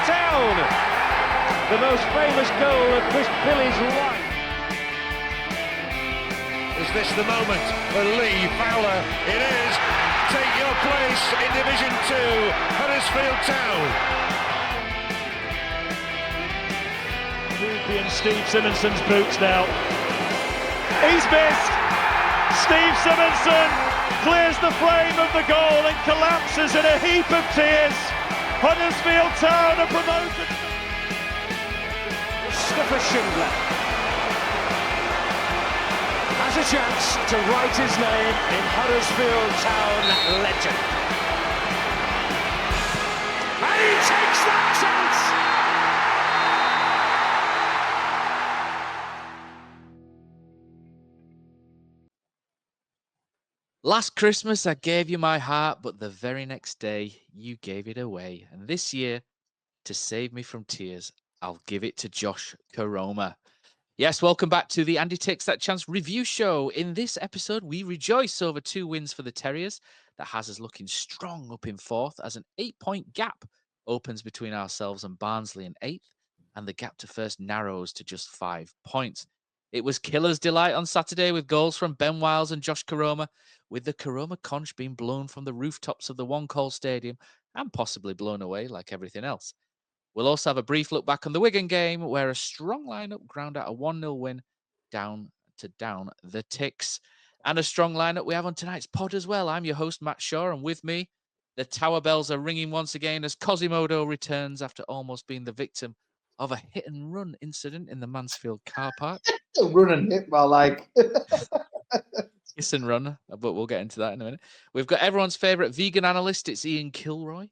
Town. The most famous goal of Chris Billy's life. Is this the moment for Lee Fowler? It is. Take your place in Division 2, Huddersfield Town. Ruby and Steve Simonson's boots now. He's missed. Steve Simonson clears the frame of the goal and collapses in a heap of tears. Huddersfield Town are promoted. Mustafa Schindler has a chance to write his name in Huddersfield Town legend. And he takes that chance! Last Christmas, I gave you my heart, but the very next day, you gave it away. And this year, to save me from tears, I'll give it to Josh Koroma. Yes, welcome back to the Andy Takes That Chance review show. In this episode, we rejoice over 2 wins for the Terriers. That has us looking strong up in 4th as an 8-point gap opens between ourselves and Barnsley in 8th, and the gap to first narrows to just 5 points. It was killer's delight on Saturday with goals from Ben Wiles and Josh Koroma, with the Koroma conch being blown from the rooftops of the One Call Stadium and possibly blown away like everything else. We'll also have a brief look back on the Wigan game, where a strong lineup ground out a 1-0 win down the Ticks. And a strong lineup we have on tonight's pod as well. I'm your host, Matt Shaw, and with me, the tower bells are ringing once again as Quasimodo returns after almost being the victim of a hit-and-run incident in the Mansfield car park. Run and hit, well, like... Kiss and run, but we'll get into that in a minute. We've got everyone's favourite vegan analyst, it's Ian Kilroy.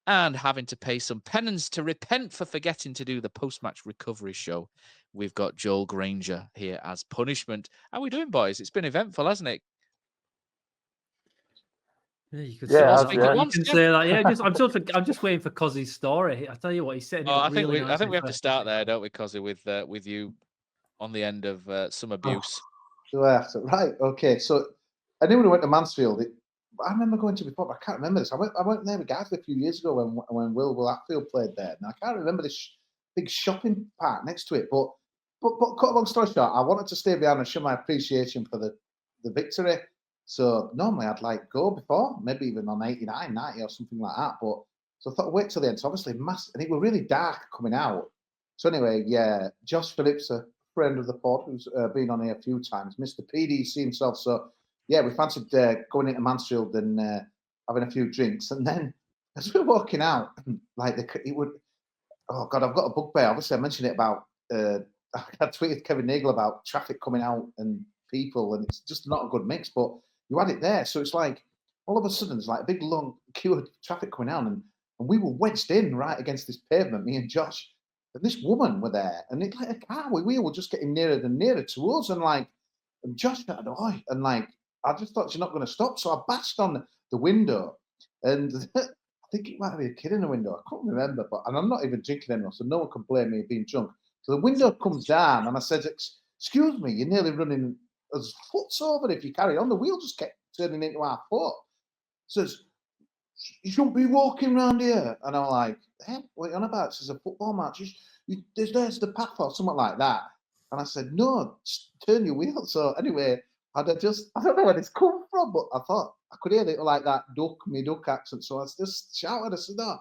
And having to pay some penance to repent for forgetting to do the post-match recovery show, we've got Joel Granger here as punishment. How are we doing, boys? It's been eventful, hasn't it? Yeah, you could say that. Yeah, I'm just waiting for Kosi's story. I tell you what, he's sitting. I think we have to start there, don't we, Kosi? With you on the end of some abuse. Right. Okay. So anyone who went to Mansfield, I remember going to before, but I can't remember this. I went there with guys a few years ago when Will Hatfield played there. Now I can't remember this big shopping park next to it. But cut a long story short, I wanted to stay behind and show my appreciation for the victory. So normally I'd like go before, maybe even on 89, 90 or something like that. But so I thought I'd wait till the end. So obviously and it was really dark coming out. So anyway, yeah, Josh Phillips, a friend of the pod who's been on here a few times, Mr. PDC himself. So yeah, we fancied going into Mansfield and having a few drinks. And then as we were walking out, like it would, oh God, I've got a bugbear. Obviously, I mentioned it about, I tweeted Kevin Nagle about traffic coming out and people, and it's just not a good mix, but you had it there. So it's like, all of a sudden, there's like a big long queue of traffic coming out, and we were wedged in right against this pavement, me and Josh. And this woman were there, and it's like a car. We were just getting nearer and nearer to us, and Josh started, and like, I just thought she's not going to stop. So I bashed on the window, and I think it might be a kid in the window. I can't remember, and I'm not even drinking anymore, so no one can blame me being drunk. So the window comes down, and I said, "Excuse me, you're nearly running us foot's over if you carry on." The wheel just kept turning into our foot. Says, "You shouldn't be walking around here." And I'm like, "Hey, what are you on about?" It says a football match. There's the path or something like that. And I said, "No, turn your wheel." So anyway, I don't know where it's come from, but I thought I could hear it like that duck accent. So I just shouted, I said, "No,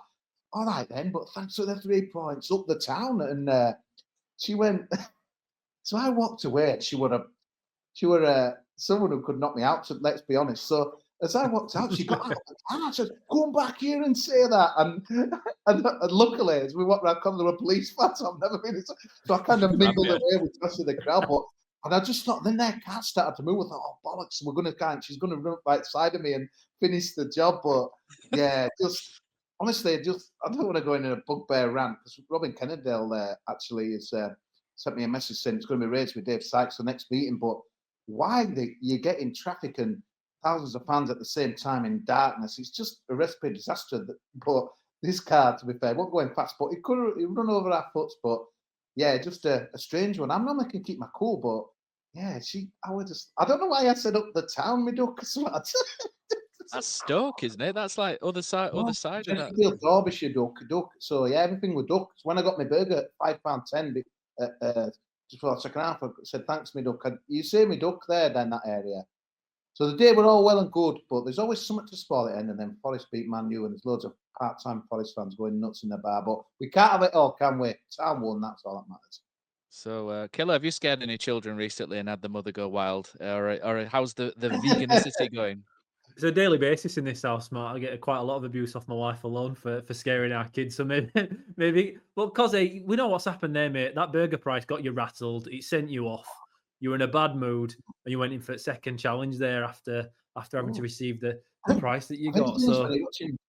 all right then, but thanks for the 3 points up the town." And she went, so I walked away. She were someone who could knock me out, so let's be honest. So as I walked out, she got out and I said, "Come back here and say that." And luckily, as we walked around, there were police fans. I've never been so I kind of mingled away with the rest of the crowd. And I just thought, then their car started to move. I thought, "Oh, bollocks, she's going to run right side of me and finish the job." But yeah, honestly, I don't want to go in a bugbear rant, because Robin Kennedale actually has sent me a message saying it's going to be raised with Dave Sykes for the next meeting. But why you get in traffic and thousands of fans at the same time in darkness, it's just a recipe disaster. But this car, to be fair, won't go in fast, but it run over our foots. But yeah, just a strange one. I'm not can keep my cool, but yeah, I don't know why I said up the town, me duck. That's Stoke, isn't it? That's like other side of that. Chesterfield, Derbyshire duck. So yeah, everything was duck. So when I got my burger at £5.10, just for the second half, I said thanks, me duck. You say me duck there, then that area. So the day were all well and good, but there's always something to spoil it in. And then Forest beat Man U, and there's loads of part-time Forest fans going nuts in the bar. But we can't have it all, can we? Town won. That's all that matters. So, Killer, have you scared any children recently and had the mother go wild, or how's the veganicity going? It's a daily basis in this house, Matt. I get quite a lot of abuse off my wife alone for scaring our kids. So maybe. But Kosi, we know what's happened there, mate. That burger price got you rattled. It sent you off. You were in a bad mood, and you went in for a second challenge there after having to receive the price that you got. So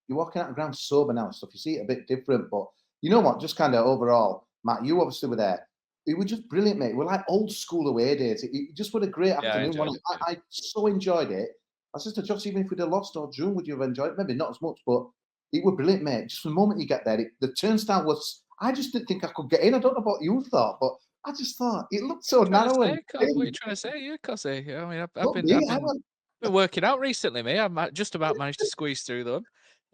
you're walking out the ground sober now and stuff. You see it a bit different, but you know what? Just kind of overall, Matt, you obviously were there. It was just brilliant, mate. We're like old school away days. It just was a great afternoon. I so enjoyed it. I said to Josh, even if we'd have lost or drew, would you have enjoyed it? Maybe not as much, but it was brilliant, mate. Just from the moment you get there, the turnstile was. I just didn't think I could get in. I don't know what you thought, but I just thought it looked so narrow. What are you trying to say? Yeah, Kosi. I mean, I've been working out recently, mate. I've just about managed to squeeze through them.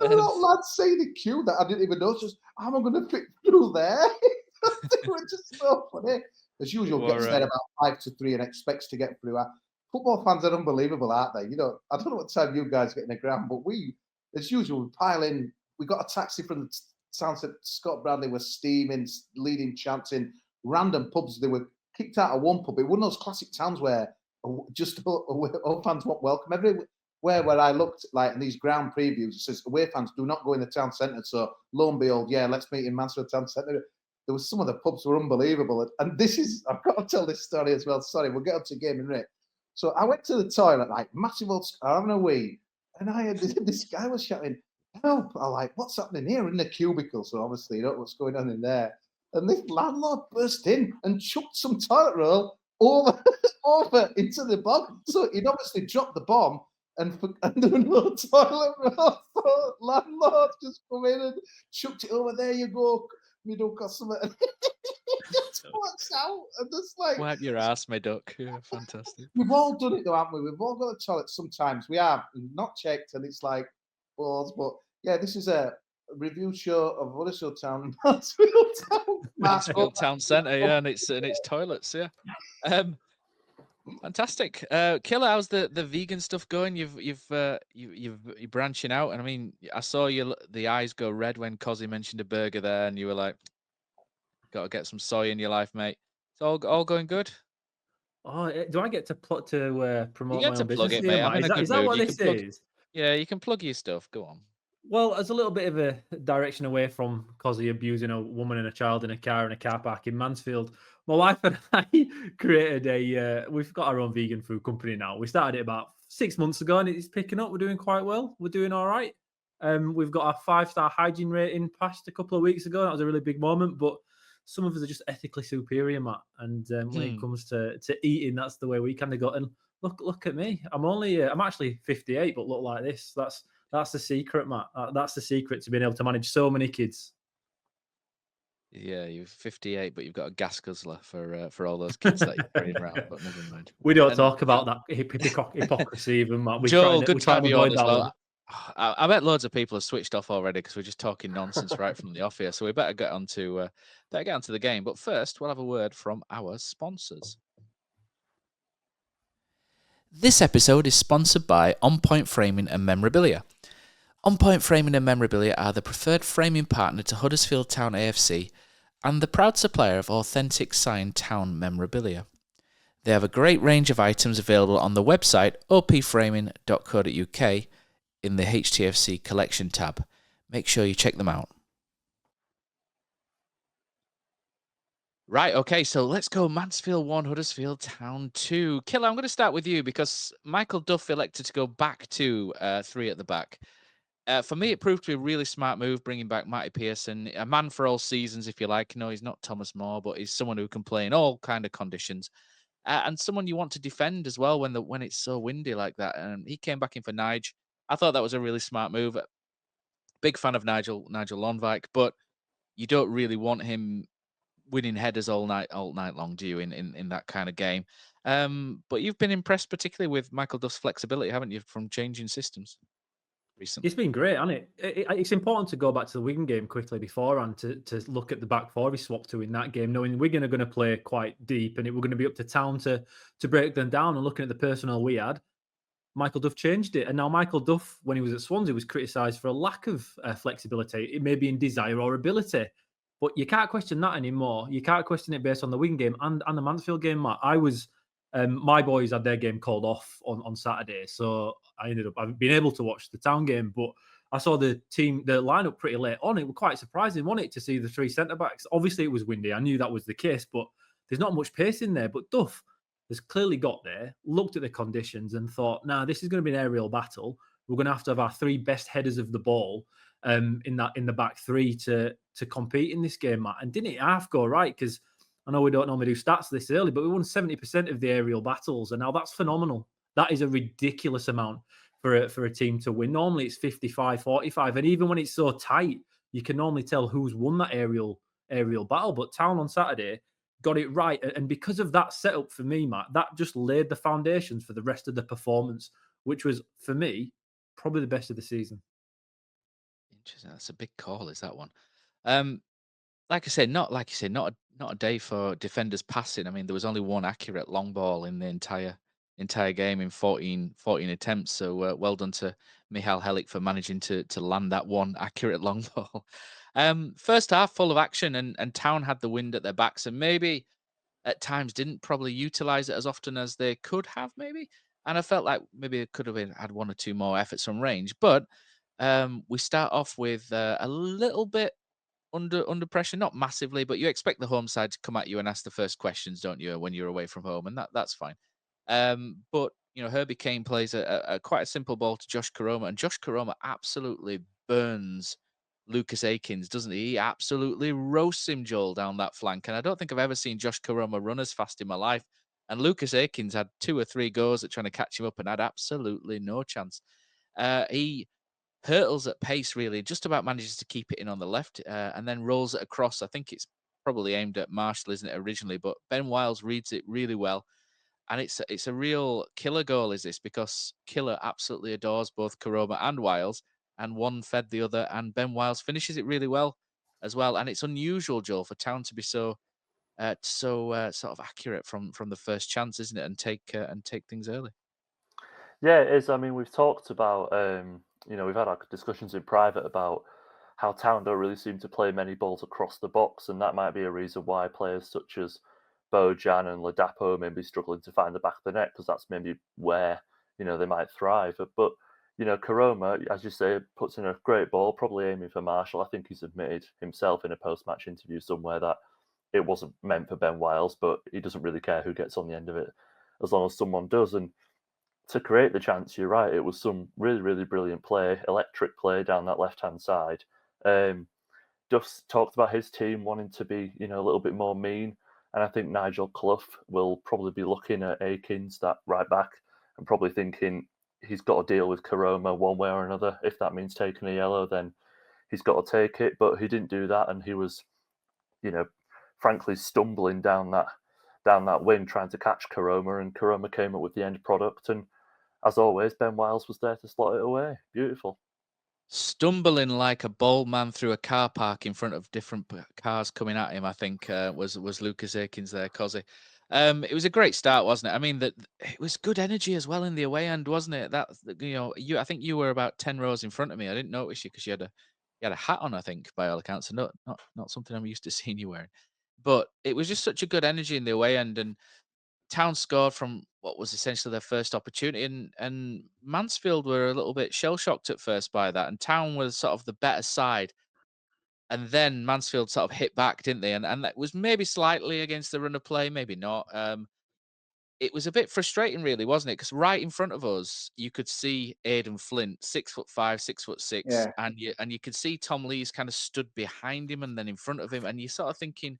There were a lot of lads saying the queue that I didn't even know. Just how am I going to fit through there? They were just so funny. As usual, gets there about 5 to 3 and expects to get through. Football fans are unbelievable, aren't they? You know, I don't know what time you guys get in the ground, but we, as usual, we pile in. We got a taxi from the sounds that Scott Bradley was steaming, leading, chanting. Random pubs. They were kicked out of one pub. It was one of those classic towns where just all fans weren't welcome. Everywhere where I looked, like in these ground previews, it says away fans do not go in the town centre. So lo and behold, yeah, let's meet in Mansfield town centre. There was some of the pubs were unbelievable, and this is I've got to tell this story as well. Sorry, we'll get up to game in a minute. So I went to the toilet, like massive old, having a wee, and I had this guy was shouting, "Help!" I'm like, "What's happening here?" In the cubicle, so obviously you know what's going on in there. And this landlord burst in and chucked some toilet roll over into the bomb. So he'd obviously dropped the bomb, and there was no toilet roll. So landlord just come in and chucked it over. There you go. We don't got some. Just walks out and just like wipe your ass, my duck. Yeah, fantastic. We've all done it though, haven't we? We've all got the toilet sometimes. We've not checked, and it's like balls. But yeah, this is a review show of Huddersfield Town, Mansfield Town Centre, yeah, and it's toilets, yeah. Fantastic, Killer. How's the vegan stuff going? You're branching out, and I mean, I saw the eyes go red when Kosi mentioned a burger there, and you were like, "Got to get some soy in your life, mate." It's all going good. Oh, do I get to promote you get my to own plug business? it, mate. Is that what this is? Yeah, you can plug your stuff. Go on. Well, as a little bit of a direction away from Kosi abusing a woman and a child in a car park in Mansfield, my wife and I created we've got our own vegan food company now. We started it about 6 months ago and it's picking up. We're doing quite well. We're doing all right. We've got our 5-star hygiene rating passed a couple of weeks ago. That was a really big moment, but some of us are just ethically superior, Matt. And when it comes to eating, that's the way we kind of got. And look at me. I'm actually 58, but look like this. That's the secret, Matt. That's the secret to being able to manage so many kids. Yeah, you're 58, but you've got a gas guzzler for all those kids that you're carrying around. But never mind. We don't talk about that hypocrisy, even, Matt. Joel, good to have you on as well. I bet loads of people have switched off already because we're just talking nonsense right from the off here. So we better get onto the game. But first, we'll have a word from our sponsors. This episode is sponsored by On Point Framing and Memorabilia. On Point Framing and Memorabilia are the preferred framing partner to Huddersfield Town AFC and the proud supplier of authentic signed town memorabilia. They have a great range of items available on the website opframing.co.uk in the HTFC collection tab. Make sure you check them out. Right, okay, so let's go Mansfield 1, Huddersfield Town 2. Killer, I'm going to start with you because Michael Duff elected to go back to 3 at the back. For me, it proved to be a really smart move, bringing back Matty Pearson, a man for all seasons, if you like. No, he's not Thomas Moore, but he's someone who can play in all kind of conditions. And someone you want to defend as well when it's so windy like that. And he came back in for Nige. I thought that was a really smart move. Big fan of Nigel Lonvike, but you don't really want him winning headers all night long, do you, in that kind of game? But you've been impressed particularly with Michael Duff's flexibility, haven't you, from changing systems? recently. It's been great, hasn't it? It's important to go back to the Wigan game quickly beforehand to look at the back four he swapped to in that game, knowing Wigan are going to play quite deep and it were going to be up to Town to break them down. And looking at the personnel we had, Michael Duff changed it. And now Michael Duff, when he was at Swansea, was criticised for a lack of flexibility. It may be in desire or ability, but you can't question that anymore. You can't question it based on the Wigan game and the Mansfield game, Matt. I was, my boys had their game called off on Saturday, so I ended up having been able to watch the Town game, but I saw the lineup pretty late on. It was quite surprising, wasn't it, to see the three centre-backs? Obviously, it was windy. I knew that was the case, but there's not much pace in there. But Duff has clearly got there, looked at the conditions and thought, nah, this is going to be an aerial battle. We're going to have our three best headers of the ball in the back three to compete in this game, Matt. And didn't it half go right? Because I know we don't normally do stats this early, but we won 70% of the aerial battles. And now that's phenomenal. That is a ridiculous amount for a team to win. Normally it's 55, 45. And even when it's so tight, you can normally tell who's won that aerial battle. But Town on Saturday got it right. And because of that setup for me, Matt, that just laid the foundations for the rest of the performance, which was, for me, probably the best of the season. Interesting. That's a big call, is that one? Like I said, not a day for defenders passing. I mean, there was only one accurate long ball in the entire game in 14 attempts. So well done to Michal Helik for managing to land that one accurate long ball. First half full of action, and Town had the wind at their backs, and maybe at times didn't probably utilize it as often as they could have, maybe. And I felt like maybe it could have had one or two more efforts from range, but we start off with a little bit under pressure, not massively, but you expect the home side to come at you and ask the first questions, don't you, when you're away from home, and that's fine. But Herbie Kane plays a quite a simple ball to Josh Koroma, and Josh Koroma absolutely burns Lucas Akins, doesn't he? He absolutely roasts him, Joel, down that flank, and I don't think I've ever seen Josh Koroma run as fast in my life. And Lucas Akins had 2 or 3 goes at trying to catch him up and had absolutely no chance. He hurtles at pace, really, just about manages to keep it in on the left, and then rolls it across. I think it's probably aimed at Marshall, isn't it, originally? But Ben Wiles reads it really well. And it's a real killer goal, is this? Because Killer absolutely adores both Koroma and Wiles, and one fed the other, and Ben Wiles finishes it really well as well. And it's unusual, Joel, for Town to be so sort of accurate from the first chance, isn't it? And take things early. Yeah, it is. I mean, we've talked about, we've had our discussions in private about how Town don't really seem to play many balls across the box, and that might be a reason why players such as Bojan and Ladapo may be struggling to find the back of the net, because that's maybe where, they might thrive. But, Koroma, as you say, puts in a great ball, probably aiming for Marshall. I think he's admitted himself in a post-match interview somewhere that it wasn't meant for Ben Wiles, but he doesn't really care who gets on the end of it, as long as someone does. And to create the chance, you're right, it was some really, really brilliant play, electric play down that left-hand side. Duff's talked about his team wanting to be, a little bit more mean, and I think Nigel Clough will probably be looking at Akins, that right back, and probably thinking he's got to deal with Koroma one way or another. If that means taking a yellow, then he's got to take it, but he didn't do that, and he was, frankly stumbling down that wing trying to catch Koroma, and Koroma came up with the end product, and as always, Ben Wiles was there to slot it away. Beautiful. Stumbling like a bald man through a car park in front of different cars coming at him, I think was Lucas Akins there, Kosi. It was a great start, wasn't it? I mean, it was good energy as well in the away end, wasn't it? That I think you were about 10 rows in front of me. I didn't notice you because you had a hat on, I think, by all accounts, and not something I'm used to seeing you wearing. But it was just such a good energy in the away end, and Town scored from what was essentially their first opportunity, and Mansfield were a little bit shell-shocked at first by that, and Town was sort of the better side. And then Mansfield sort of hit back, didn't they? And that was maybe slightly against the run of play, maybe not. It was a bit frustrating, really, wasn't it? Because right in front of us, you could see Aidan Flint, 6'5", 6'6", Yeah. and you could see Tom Lees kind of stood behind him and then in front of him, and you're sort of thinking,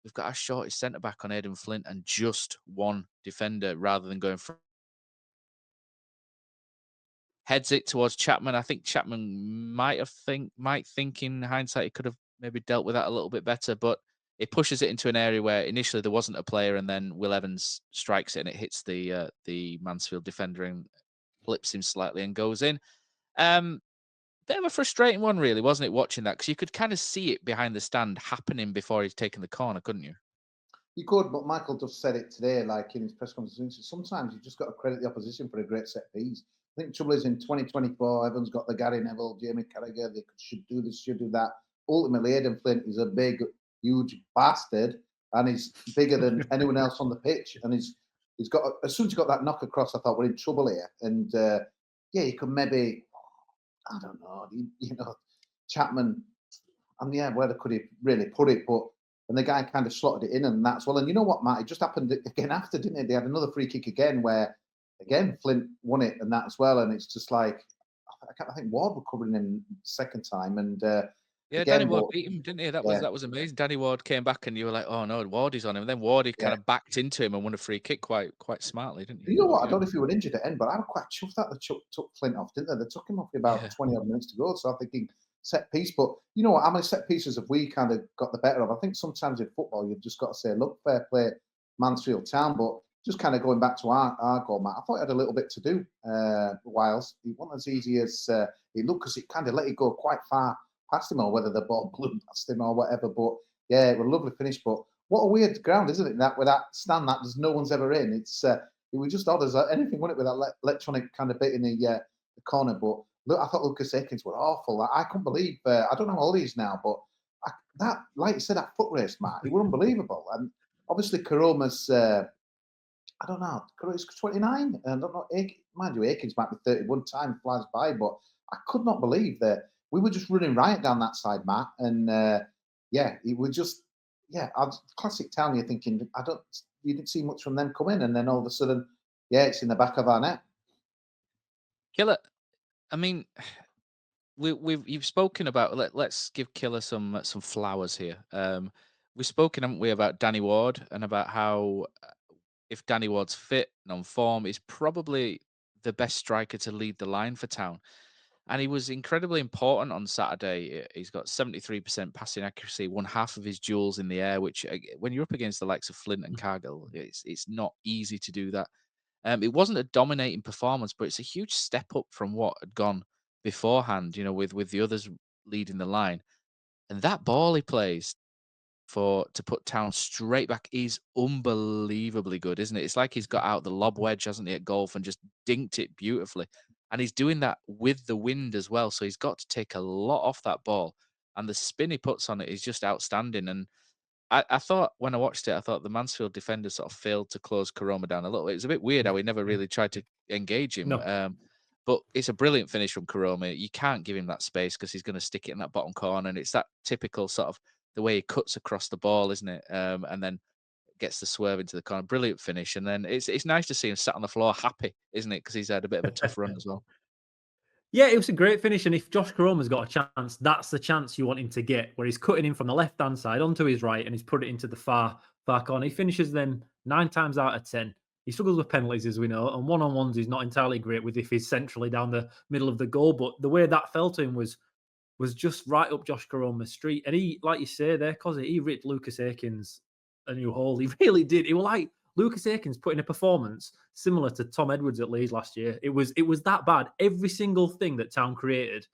we've got our shortest centre back on Aidan Flint and just one defender rather than going from heads it towards Chapman. I think Chapman might think in hindsight he could have maybe dealt with that a little bit better, but it pushes it into an area where initially there wasn't a player, and then Will Evans strikes it and it hits the Mansfield defender and flips him slightly and goes in. Bit of a frustrating one, really, wasn't it? Watching that because you could kind of see it behind the stand happening before he's taken the corner, couldn't you? You could, but Michael Duff said it today, like in his press conference. Sometimes you've just got to credit the opposition for a great set piece. I think the trouble is in 2024, everyone's got the Gary Neville, Jamie Carragher, they should do this, should do that. Ultimately, Aidan Flint is a big, huge bastard, and he's bigger than anyone else on the pitch. And he's got, as soon as he got that knock across, I thought we're in trouble here. And yeah, you could maybe, I don't know, Chapman, and yeah, where could he really put it? But and the guy kind of slotted it in, and that's well. And you know what, Matt? It just happened again after, didn't it? They had another free kick again, where again Flint won it, and that as well. And it's just like I think Ward were covering him second time, and yeah, again, Danny Ward beat him, didn't he? That was amazing. Danny Ward came back, and you were like, "Oh no, Wardy's on him." And then Wardy kind of backed into him and won a free kick quite smartly, didn't he? You know what? I don't know if he were injured at end, but I was quite chuffed that they took Flint off, didn't they? They took him off about 20 odd minutes to go. So I'm thinking set piece, but you know what? How many set pieces have we kind of got the better of? I think sometimes in football you've just got to say, look, fair play, Mansfield Town, but just kind of going back to our goal, Matt. I thought he had a little bit to do. Whilst it wasn't as easy as it looked, because it kind of let it go quite far past him, or whether the ball blew past him or whatever. But yeah, it was a lovely finish. But what a weird ground, isn't it? That with that stand that there's no one's ever in. It was just odd as anything, wasn't it, with that electronic kind of bit in the corner. But look, I thought Lucas Akins were awful. I couldn't believe. I don't know how old he is now, but that, like you said, that foot race, Matt, it was unbelievable. And obviously, Karoma's, I don't know, he's 29. And I don't know, mind you, Akins might be 31. Time flies by, but I could not believe that we were just running riot down that side, Matt. And yeah, it was just, classic Town. You're thinking, you didn't see much from them come in, and then all of a sudden, yeah, it's in the back of our net. Killer. I mean, you've spoken about let's give Killer some flowers here. We've spoken, haven't we, about Danny Ward and about how if Danny Ward's fit and on form, he's probably the best striker to lead the line for Town. And he was incredibly important on Saturday. He's got 73% passing accuracy, won half of his duels in the air, which when you're up against the likes of Flint and Cargill, it's not easy to do that. It wasn't a dominating performance, but it's a huge step up from what had gone beforehand, with the others leading the line. And that ball he plays to put Town straight back is unbelievably good, isn't it? It's like he's got out the lob wedge, hasn't he, at golf, and just dinked it beautifully. And he's doing that with the wind as well. So he's got to take a lot off that ball. And the spin he puts on it is just outstanding. And I thought when I watched it, I thought the Mansfield defenders sort of failed to close Karoma down a little. It was a bit weird how he never really tried to engage him. No. But it's a brilliant finish from Karoma. You can't give him that space because he's going to stick it in that bottom corner. And it's that typical sort of the way he cuts across the ball, isn't it? And then gets the swerve into the corner. Brilliant finish. And then it's nice to see him sat on the floor happy, isn't it? Because he's had a bit of a tough run as well. Yeah, it was a great finish. And if Josh Karoma's got a chance, that's the chance you want him to get, where he's cutting in from the left-hand side onto his right and he's put it into the far corner. He finishes them 9 times out of 10. He struggles with penalties, as we know, and one-on-ones he's not entirely great with if he's centrally down the middle of the goal. But the way that fell to him was just right up Josh Karoma's street. And he, like you say there, Kosi, he ripped Lucas Akins a new hole. He really did. It was like Lucas Akins put in a performance similar to Tom Edwards at Leeds last year. It was that bad. Every single thing that Town created,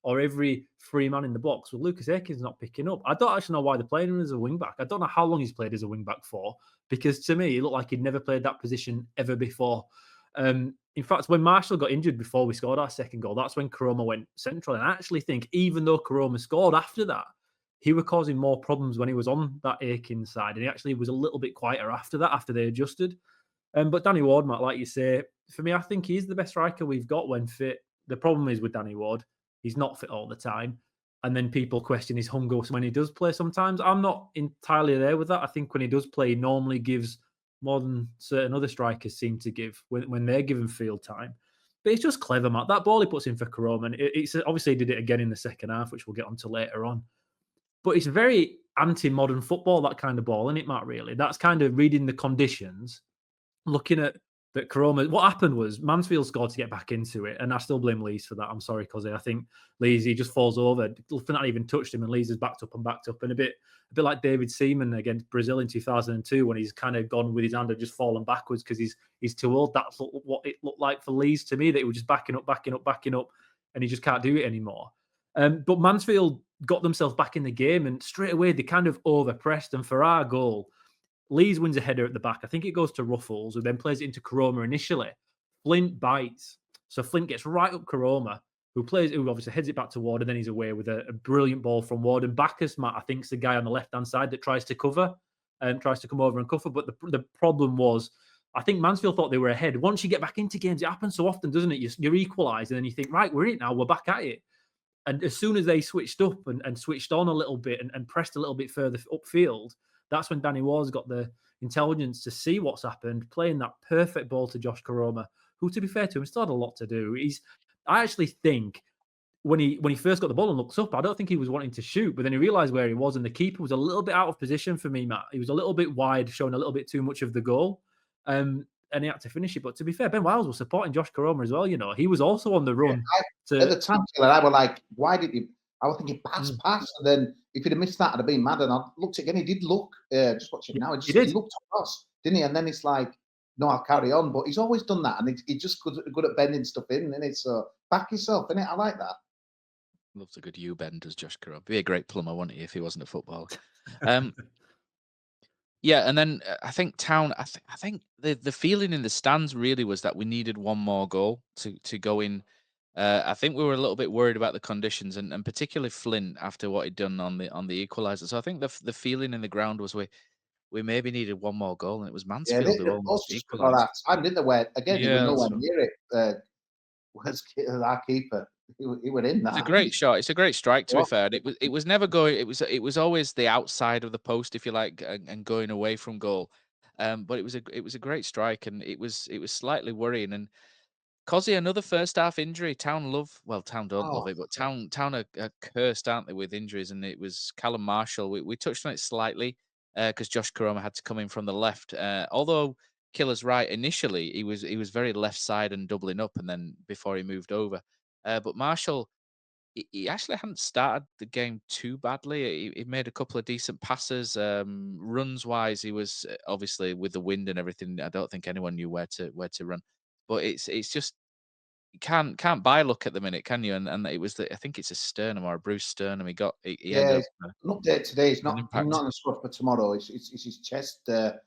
or every free man in the box, with Lucas Akins not picking up. I don't actually know why they're playing him as a wing back. I don't know how long he's played as a wing back for, because to me, he looked like he'd never played that position ever before. In fact, when Marshall got injured before we scored our second goal, that's when Karoma went central. And I actually think even though Karoma scored after that, he was causing more problems when he was on that Akins side. And he actually was a little bit quieter after that, after they adjusted. But Danny Ward, Matt, like you say, for me, I think he's the best striker we've got when fit. The problem is with Danny Ward, he's not fit all the time. And then people question his hunger when he does play sometimes. I'm not entirely there with that. I think when he does play, he normally gives more than certain other strikers seem to give when they're given field time. But it's just clever, Matt. That ball he puts in for Karoma, and it's obviously he did it again in the second half, which we'll get onto later on. But it's very anti-modern football, that kind of ball, isn't it, Matt, really? That's kind of reading the conditions, looking at that Karoma. What happened was Mansfield scored to get back into it, and I still blame Lees for that. I'm sorry, because I think Lees, he just falls over. Not even touched him, and Lees is backed up, and a bit like David Seaman against Brazil in 2002, when he's kind of gone with his hand and just fallen backwards because he's too old. That's what it looked like for Lees to me, that he was just backing up. and he just can't do it anymore. But Mansfield got themselves back in the game, and straight away they kind of overpressed. And for our goal, Lees wins a header at the back. I think it goes to Ruffles, who then plays it into Koroma initially. Flint bites. So Flint gets right up Koroma, who obviously heads it back to Ward, and then he's away with a brilliant ball from Ward. And Bacchus, Matt, I think, is the guy on the left-hand side that tries to cover, tries to come over and cover. But the problem was, I think Mansfield thought they were ahead. Once you get back into games, it happens so often, doesn't it? You're equalised, and then you think, right, we're in it now, we're back at it. And as soon as they switched up and switched on a little bit and pressed a little bit further upfield, that's when Danny Ward's got the intelligence to see what's happened, playing that perfect ball to Josh Koroma, who, to be fair to him, still had a lot to do. I actually think when he first got the ball and looked up, I don't think he was wanting to shoot, but then he realised where he was, and the keeper was a little bit out of position for me, Matt. He was a little bit wide, showing a little bit too much of the goal, and he had to finish it. But to be fair, Ben Wiles was supporting Josh Koroma as well. He was also on the run. At the time, I was like, why did he? I was thinking pass. And then if he'd have missed that, I'd have been mad. And I looked again. He did look. Just watch it now. He looked across, didn't he? And then it's like, no, I'll carry on. But he's always done that, and he's just good at bending stuff in, isn't it? So back yourself, innit? I like that. Loves a good U-bend, does Josh Koroma. Be a great plumber, wouldn't he, if he wasn't a footballer? Yeah, and then I think Town. I think the feeling in the stands really was that we needed one more goal to go in. I think we were a little bit worried about the conditions, and particularly Flint after what he'd done on the equaliser. So I think the feeling in the ground was we maybe needed one more goal, and it was Mansfield who almost equalised. That time, didn't they? Where again, he was nowhere near it. Where's our keeper? He went in that. It's a great shot. It's a great strike, to be fair. It was never going. It was always the outside of the post, if you like, and going away from goal. But it was a great strike, and it was slightly worrying. And Kosi, another first half injury. Town don't love it, but Town are cursed, aren't they, with injuries? And it was Callum Marshall. We touched on it slightly because Josh Koroma had to come in from the left. Although Killer's right, initially he was very left side and doubling up, and then before he moved over. But Marshall, he actually hadn't started the game too badly. He made a couple of decent passes. Runs wise, he was obviously with the wind and everything. I don't think anyone knew where to run. But it's just you can't buy luck at the minute, can you? And it was I think it's a sternum or a bruised sternum. He ended up an update today. He's not impact. not in the squad for tomorrow. It's his chest, but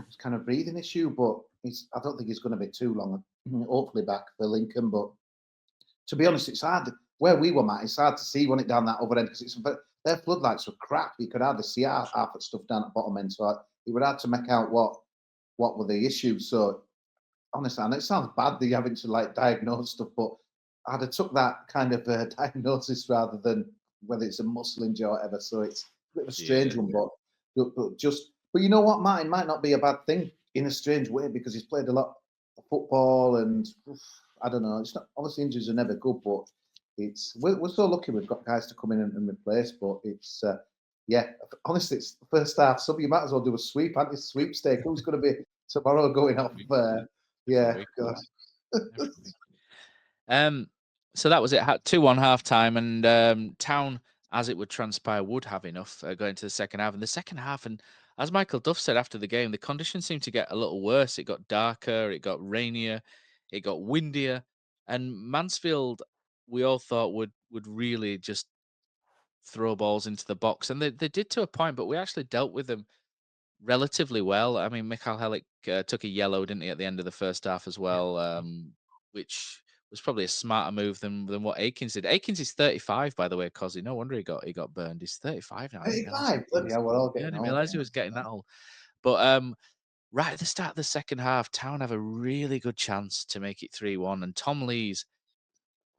it's kind of breathing issue. But I don't think he's going to be too long. Hopefully back for Lincoln. But to be honest, it's hard. Where we were, Matt, it's hard to see when it down that other end because their floodlights were crap. You could hardly see half the stuff down at the bottom end. So it would have to make out what were the issues. So honestly, and it sounds bad that you're having to like diagnose stuff, but I'd have took that kind of diagnosis rather than whether it's a muscle injury or whatever. So it's a bit of a strange one, but you know what, Martin might not be a bad thing in a strange way because he's played a lot of football and I don't know. It's not obviously injuries are never good, but we're so lucky we've got guys to come in and replace. But it's honestly, it's the first half. So you might as well do a sweepstake. Who's going to be tomorrow going off? Yeah, God. So that was it. 2-1 half time, and Town, as it would transpire, would have enough going to the second half. And the second half, and as Michael Duff said after the game, the conditions seemed to get a little worse. It got darker, it got rainier, it got windier, and Mansfield, we all thought would really just throw balls into the box, and they did to a point, but we actually dealt with them relatively well. I mean, Mikhail Helik took a yellow, didn't he, at the end of the first half as well, which was probably a smarter move than what Akins did. Akins is 35, by the way, Kosi. No wonder he got burned. He's 35 now. 35? Yeah, we're all getting I didn't realise he was getting that old. But right at the start of the second half, Town have a really good chance to make it 3-1, and Tom Lees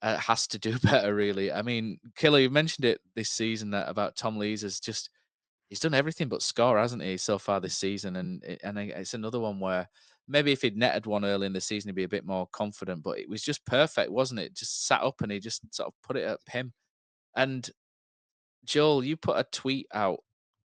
has to do better, really. I mean, Killer, you mentioned it this season about Tom Lees he's done everything but score, hasn't he, so far this season? And it's another one where maybe if he'd netted one early in the season, he'd be a bit more confident. But it was just perfect, wasn't it? Just sat up and he just sort of put it at him. And Joel, you put a tweet out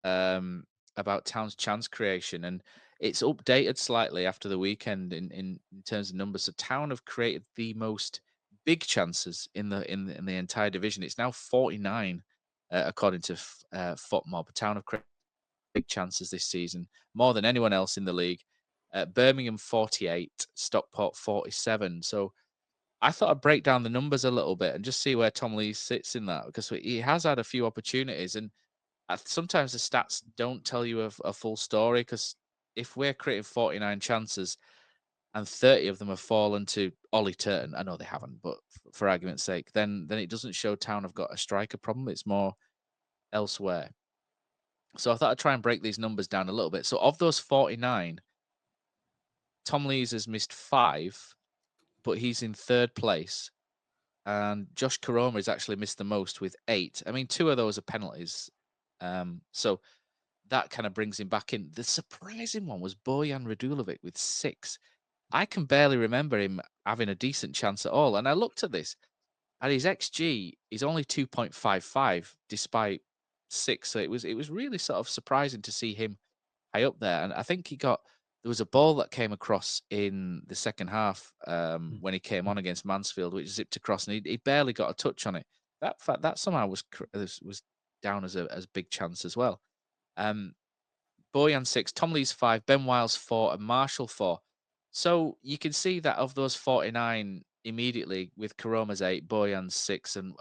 about Town's chance creation, and it's updated slightly after the weekend in terms of numbers. So Town have created the most big chances in the entire division. It's now 49. According to FootMob, Town have created big chances this season, more than anyone else in the league. Birmingham 48, Stockport 47. So I thought I'd break down the numbers a little bit and just see where Tom Lee sits in that, because he has had a few opportunities, and sometimes the stats don't tell you a full story. Because if we're creating 49 chances and 30 of them have fallen to Ollie Turton, I know they haven't, but for argument's sake, then it doesn't show Town have got a striker problem. It's more elsewhere. So I thought I'd try and break these numbers down a little bit. So of those 49, Tom Lees has missed 5, but he's in 3rd place. And Josh Koroma has actually missed the most with 8. I mean, 2 of those are penalties. So that kind of brings him back in. The surprising one was Bojan Radulovic with 6. I can barely remember him having a decent chance at all. And I looked at this, and his XG is only 2.55 despite 6. So it was really sort of surprising to see him high up there. And I think there was a ball that came across in the second half when he came on against Mansfield, which zipped across, and he barely got a touch on it. That somehow was down as a big chance as well. Boyan 6, Tom Lee's 5, Ben Wiles 4, and Marshall 4. So you can see that of those 49 immediately with Karoma's 8, Boyan's 6, and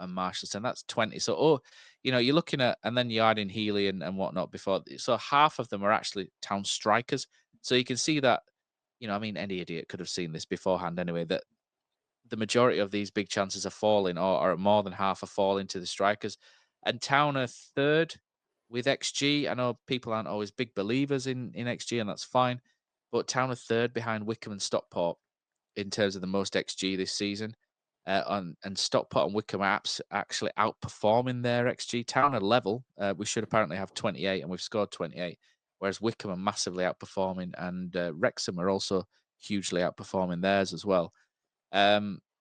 Marshall's 10, that's 20. So, you're looking at, and then you add in Healy and whatnot before. So half of them are actually Town strikers. So you can see that, I mean, any idiot could have seen this beforehand anyway, that the majority of these big chances are falling, or more than half are falling to the strikers. And Town are 3rd with XG. I know people aren't always big believers in XG, and that's fine. But Town are 3rd behind Wickham and Stockport in terms of the most XG this season. And Stockport and Wickham are actually outperforming their XG. Town are level. We should apparently have 28, and we've scored 28. Whereas Wickham are massively outperforming, and Wrexham are also hugely outperforming theirs as well.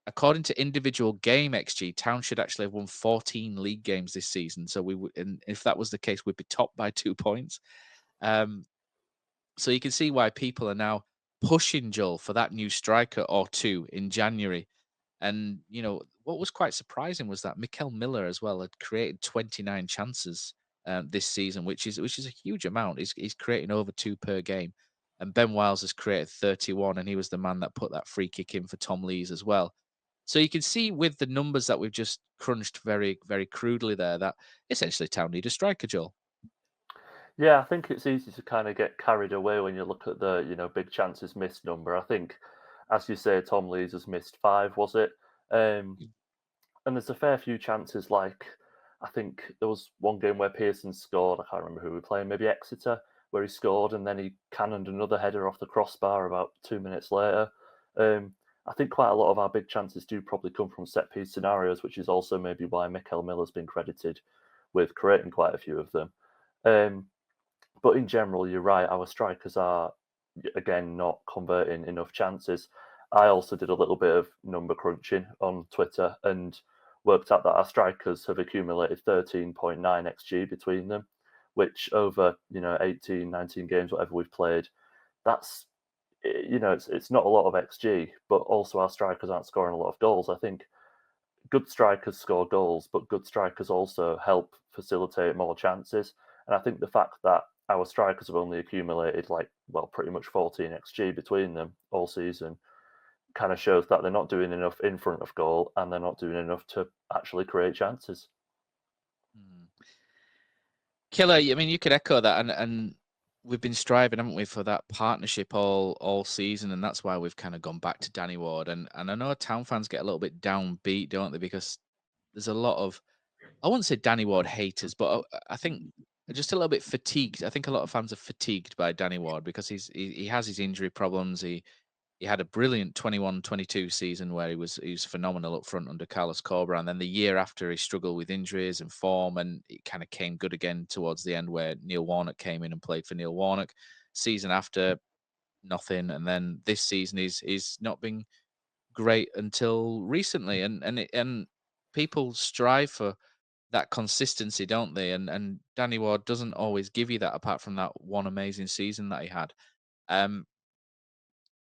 According to individual game XG, Town should actually have won 14 league games this season. So and if that was the case, we'd be topped by 2 points. So you can see why people are now pushing Joel for that new striker or 2 in January. And what was quite surprising was that Mikel Miller as well had created 29 chances this season, which is a huge amount. He's creating over 2 per game. And Ben Wiles has created 31, and he was the man that put that free kick in for Tom Lees as well. So you can see with the numbers that we've just crunched very, very crudely there, that essentially Town need a striker, Joel. Yeah, I think it's easy to kind of get carried away when you look at the big chances missed number. I think, as you say, Tom Lees has missed 5, was it? And there's a fair few chances. Like, I think there was one game where Pearson scored. I can't remember who we were playing, maybe Exeter, where he scored and then he cannoned another header off the crossbar about 2 minutes later. I think quite a lot of our big chances do probably come from set piece scenarios, which is also maybe why Mikel Miller's been credited with creating quite a few of them. But in general, you're right. Our strikers are, again, not converting enough chances. I also did a little bit of number crunching on Twitter and worked out that our strikers have accumulated 13.9 XG between them, which over 18, 19 games, whatever we've played, that's it's not a lot of XG, but also our strikers aren't scoring a lot of goals. I think good strikers score goals, but good strikers also help facilitate more chances. And I think the fact that our strikers have only accumulated pretty much 14 XG between them all season kind of shows that they're not doing enough in front of goal, and they're not doing enough to actually create chances. Killer, I mean, you could echo that, and we've been striving, haven't we, for that partnership all season, and that's why we've kind of gone back to Danny Ward. And I know Town fans get a little bit downbeat, don't they? Because there's a lot of, I wouldn't say Danny Ward haters, but I think just a little bit fatigued. I think a lot of fans are fatigued by Danny Ward because he has his injury problems. He had a brilliant 21-22 season where he was phenomenal up front under Carlos Cobra, and then the year after he struggled with injuries and form, and it kind of came good again towards the end where Neil Warnock came in and played for Neil Warnock. Season after, nothing, and then this season he's not been great until recently, and people strive for that consistency, don't they? And Danny Ward doesn't always give you that, apart from that one amazing season that he had.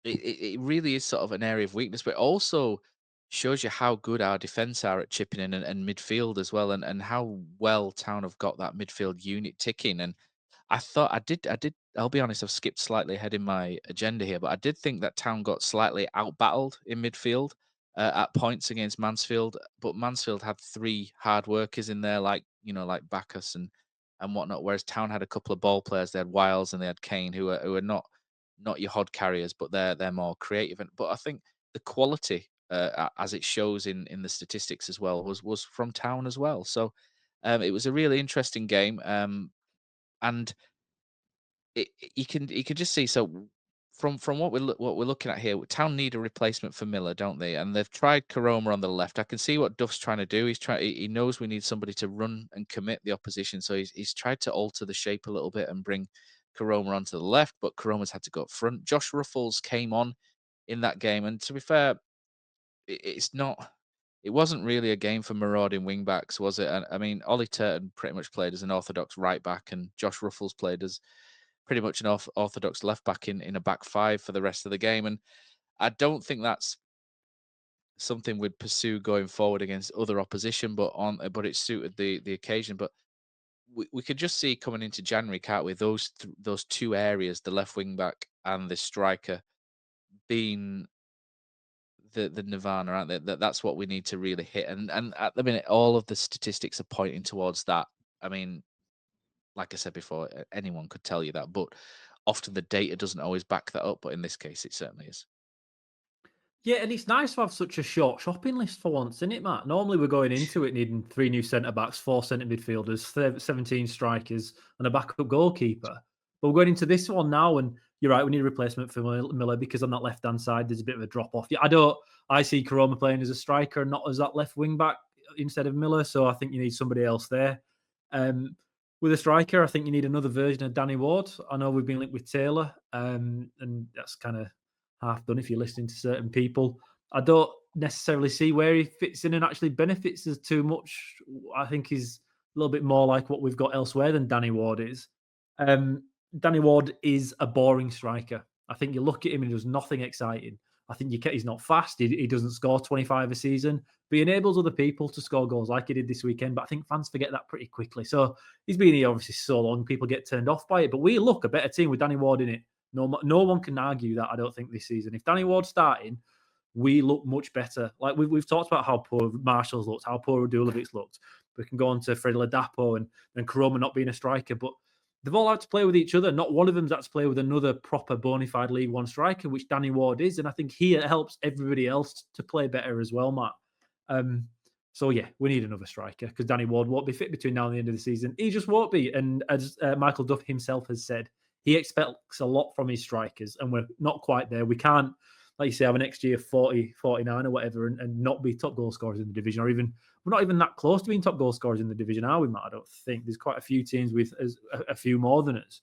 It really is sort of an area of weakness, but it also shows you how good our defence are at chipping in and midfield as well, and how well Town have got that midfield unit ticking. And I thought I did. I'll be honest, I've skipped slightly ahead in my agenda here, but I did think that Town got slightly outbattled in midfield. at points against Mansfield, but Mansfield had 3 hard workers in there, like like Bacchus and whatnot. Whereas Town had a couple of ball players. They had Wiles and they had Kane, who are not your hod carriers, but they're more creative. But I think the quality, as it shows in the statistics as well, was from Town as well. So it was a really interesting game, and you can just see. So from what we're looking at here, Town need a replacement for Miller, don't they? And they've tried Karoma on the left. I can see what Duff's trying to do. He knows we need somebody to run and commit the opposition, so he's tried to alter the shape a little bit and bring Karoma onto the left, but Karoma's had to go up front. Josh Ruffles came on in that game, and to be fair, it's not. It wasn't really a game for marauding wing backs, was it? And I mean, Ollie Turton pretty much played as an orthodox right back, and Josh Ruffles played as pretty much an orthodox left back in a back five for the rest of the game. And I don't think that's something we'd pursue going forward against other opposition, but it suited the occasion. But we could just see coming into January, can't we? Those two areas, the left wing back and the striker, being the nirvana, aren't they? That's what we need to really hit. And at the minute, all of the statistics are pointing towards that. I mean, like I said before, anyone could tell you that, but often the data doesn't always back that up. But in this case, it certainly is. Yeah, and it's nice to have such a short shopping list for once, isn't it, Matt? Normally we're going into it needing 3 new centre backs, 4 centre midfielders, 17 strikers, and a backup goalkeeper. But we're going into this one now, and you're right, we need a replacement for Miller because on that left hand side there's a bit of a drop off. Yeah, I see Karoma playing as a striker, not as that left wing back instead of Miller. So I think you need somebody else there. With a striker, I think you need another version of Danny Ward. I know we've been linked with Taylor, and that's kind of half done if you're listening to certain people. I don't necessarily see where he fits in and actually benefits us too much. I think he's a little bit more like what we've got elsewhere than Danny Ward is. Danny Ward is a boring striker. I think you look at him and he does nothing exciting. I think he's not fast. He doesn't score 25 a season, but he enables other people to score goals like he did this weekend. But I think fans forget that pretty quickly. So he's been here obviously so long, people get turned off by it. But we look a better team with Danny Ward in it. No one can argue that, I don't think, this season. If Danny Ward's starting, we look much better. Like we've talked about how poor Marshall's looked, how poor Radulovic's looked. We can go on to Fred Ladapo and Karoma not being a striker, but they've all had to play with each other. Not one of them's had to play with another proper bona fide League One striker, which Danny Ward is. And I think he helps everybody else to play better as well, Matt. So, yeah, we need another striker because Danny Ward won't be fit between now and the end of the season. He just won't be. And as Michael Duff himself has said, he expects a lot from his strikers, and we're not quite there. We can't, like you say, have an XG of 40, 49 or whatever and not be top goal scorers in the division, or even we're not even that close to being top goal scorers in the division, are we, Matt? I don't think. There's quite a few teams with a few more than us.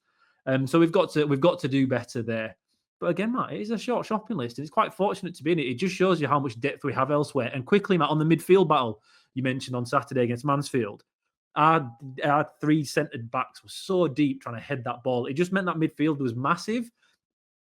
So we've got to do better there. But again, Matt, it is a short shopping list, and it's quite fortunate to be in it. It just shows you how much depth we have elsewhere. And quickly, Matt, on the midfield battle you mentioned on Saturday against Mansfield, our 3 centred backs were so deep trying to head that ball. It just meant that midfield was massive.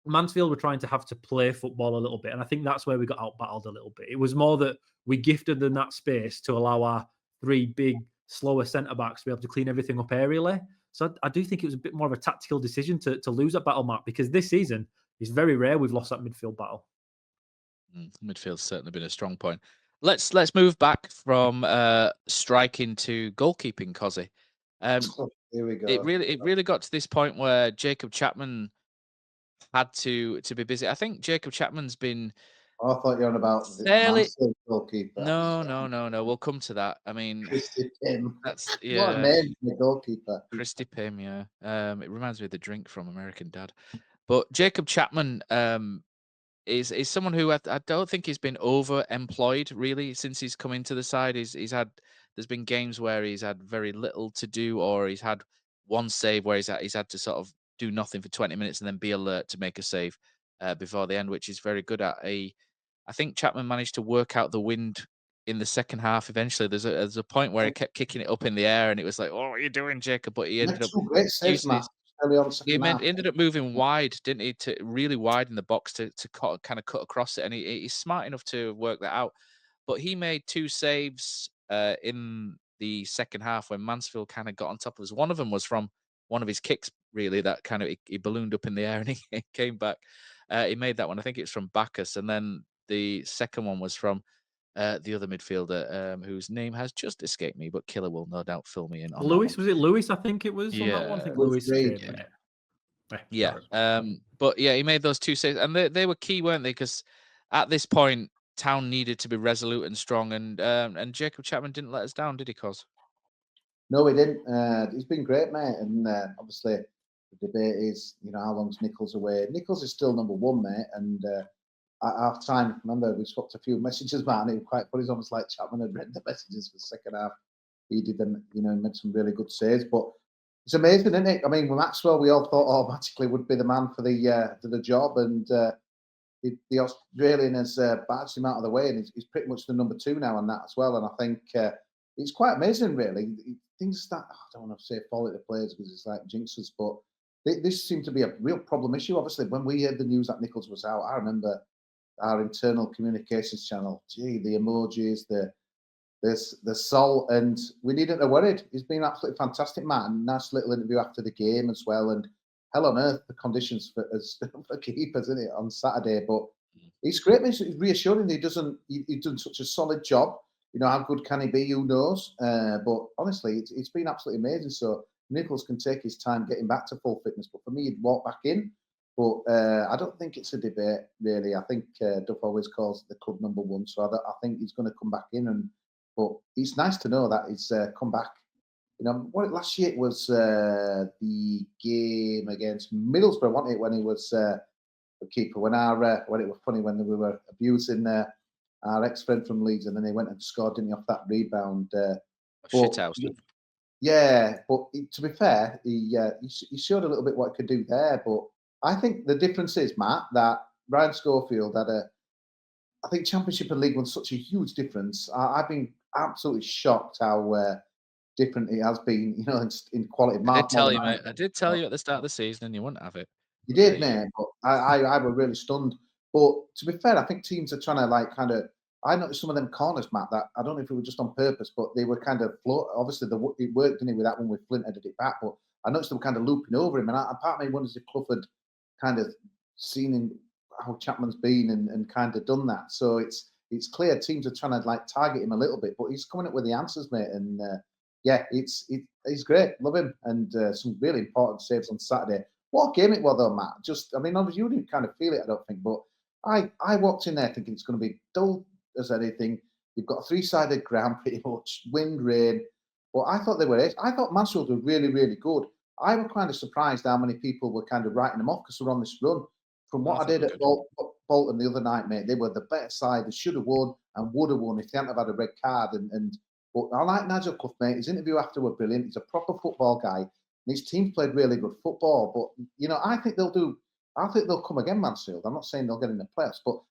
Mansfield were trying to have to play football a little bit, and I think that's where we got out-battled a little bit. It was more that we gifted them that space to allow our 3 big, slower centre-backs to be able to clean everything up aerially. So I do think it was a bit more of a tactical decision to lose that battle, Matt, because this season, it's very rare we've lost that midfield battle. Midfield's certainly been a strong point. Let's move back from striking to goalkeeping, Kosi. Here we go. It really got to this point where Jacob Chapman had to be busy. I think Jacob Chapman's been. I thought you were on about the fairly. Mansfield goalkeeper. No. We'll come to that. I mean, Christy Pym. that's What a yeah, name for the goalkeeper. Christy Pym. Yeah, it reminds me of the drink from American Dad. But Jacob Chapman is someone who I don't think he's been over-employed really since he's come into the side. There's been games where he's had very little to do, or he's had one save where he's had to sort of do nothing for 20 minutes and then be alert to make a save before the end, which he's very good at. I think Chapman managed to work out the wind in the second half. Eventually, there's a point where he kept kicking it up in the air, and it was like, "Oh, what are you doing, Jacob?" But he ended up great saves, using Matt. He ended up moving wide, didn't he? To really wide in the box to kind of cut across it, and he's smart enough to work that out. But he made 2 saves in the second half when Mansfield kind of got on top of us. One of them was from one of his kicks, really, that kind of he ballooned up in the air and he came back. He made that one. I think it was from Bacchus, and then the second one was from the other midfielder, whose name has just escaped me, but Killer will no doubt fill me in on that Lewis, one. was it Lewis? I think it was on that one. I think Yeah. Lewis Reed, came. Yeah. Sorry. But yeah, he made those 2 saves, and they were key, weren't they? Because at this point, Town needed to be resolute and strong, and Jacob Chapman didn't let us down, did he, Cos? No, he didn't. He's been great, mate. And obviously, the debate is, how long's Nichols away? Nichols is still number one, mate. And at half time, remember, we swapped a few messages, man. It was quite funny. It's almost like Chapman had read the messages for the second half. He did them, made some really good saves. But it's amazing, isn't it? I mean, with Maxwell, we all thought automatically would be the man for the job. And the Australian has barged him out of the way, and he's pretty much the number 2 now on that as well. And I think it's quite amazing, really. Things start, I don't want to say fall into players because it's like jinxes, but this seemed to be a real problem issue. Obviously, when we heard the news that Nichols was out, I remember our internal communications channel, the emojis, the soul, and we needn't have worried. He's been absolutely fantastic, man. Nice little interview after the game as well, and hell on earth the conditions for keepers, isn't it, on Saturday? But it's great. It's reassuring. He's done such a solid job. How good can he be? Who knows? But honestly, it's been absolutely amazing. So Nichols can take his time getting back to full fitness. But for me, he'd walk back in. But I don't think it's a debate, really. I think Duff always calls the club number 1. So I think he's going to come back in. But it's nice to know that he's come back. Last year it was the game against Middlesbrough, wasn't it, when he was the keeper? When it was funny when we were abusing our ex-friend from Leeds, and then he went and scored, didn't he, off that rebound? Shithouse. Yeah, but to be fair, he showed a little bit what he could do there. But I think the difference is, Matt, that Ryan Schofield had I think Championship and League One's such a huge difference. I've been absolutely shocked how different it has been, in quality. I did tell you, mate. I did tell you at the start of the season, and you wouldn't have it. You did, mate, but I was really stunned. But to be fair, I think teams are trying to I noticed some of them corners, Matt, that I don't know if it was just on purpose, but they were kind of float. Obviously, it worked, didn't it, with that one with Flint headed it back, but I noticed them kind of looping over him. And part of me wonders if Clough had kind of seen how Chapman's been and kind of done that. So it's clear teams are trying to target him a little bit, but he's coming up with the answers, mate. And he's great. Love him. And some really important saves on Saturday. What a game it was, though, Matt. Obviously, you didn't kind of feel it, I don't think, but I walked in there thinking it's going to be dull as anything. You've got a 3-sided ground, pretty much, wind, rain. But I thought I thought Mansfield were really, really good. I was kind of surprised how many people were kind of writing them off because they're on this run. From what I did at Bolton the other night, mate, they were the better side. They should have won and would have won if they hadn't have had a red card. But I like Nigel Clough, mate. His interview after were brilliant. He's a proper football guy. And his team played really good football. But, I think they'll come again, Mansfield. I'm not saying they'll get in the playoffs, but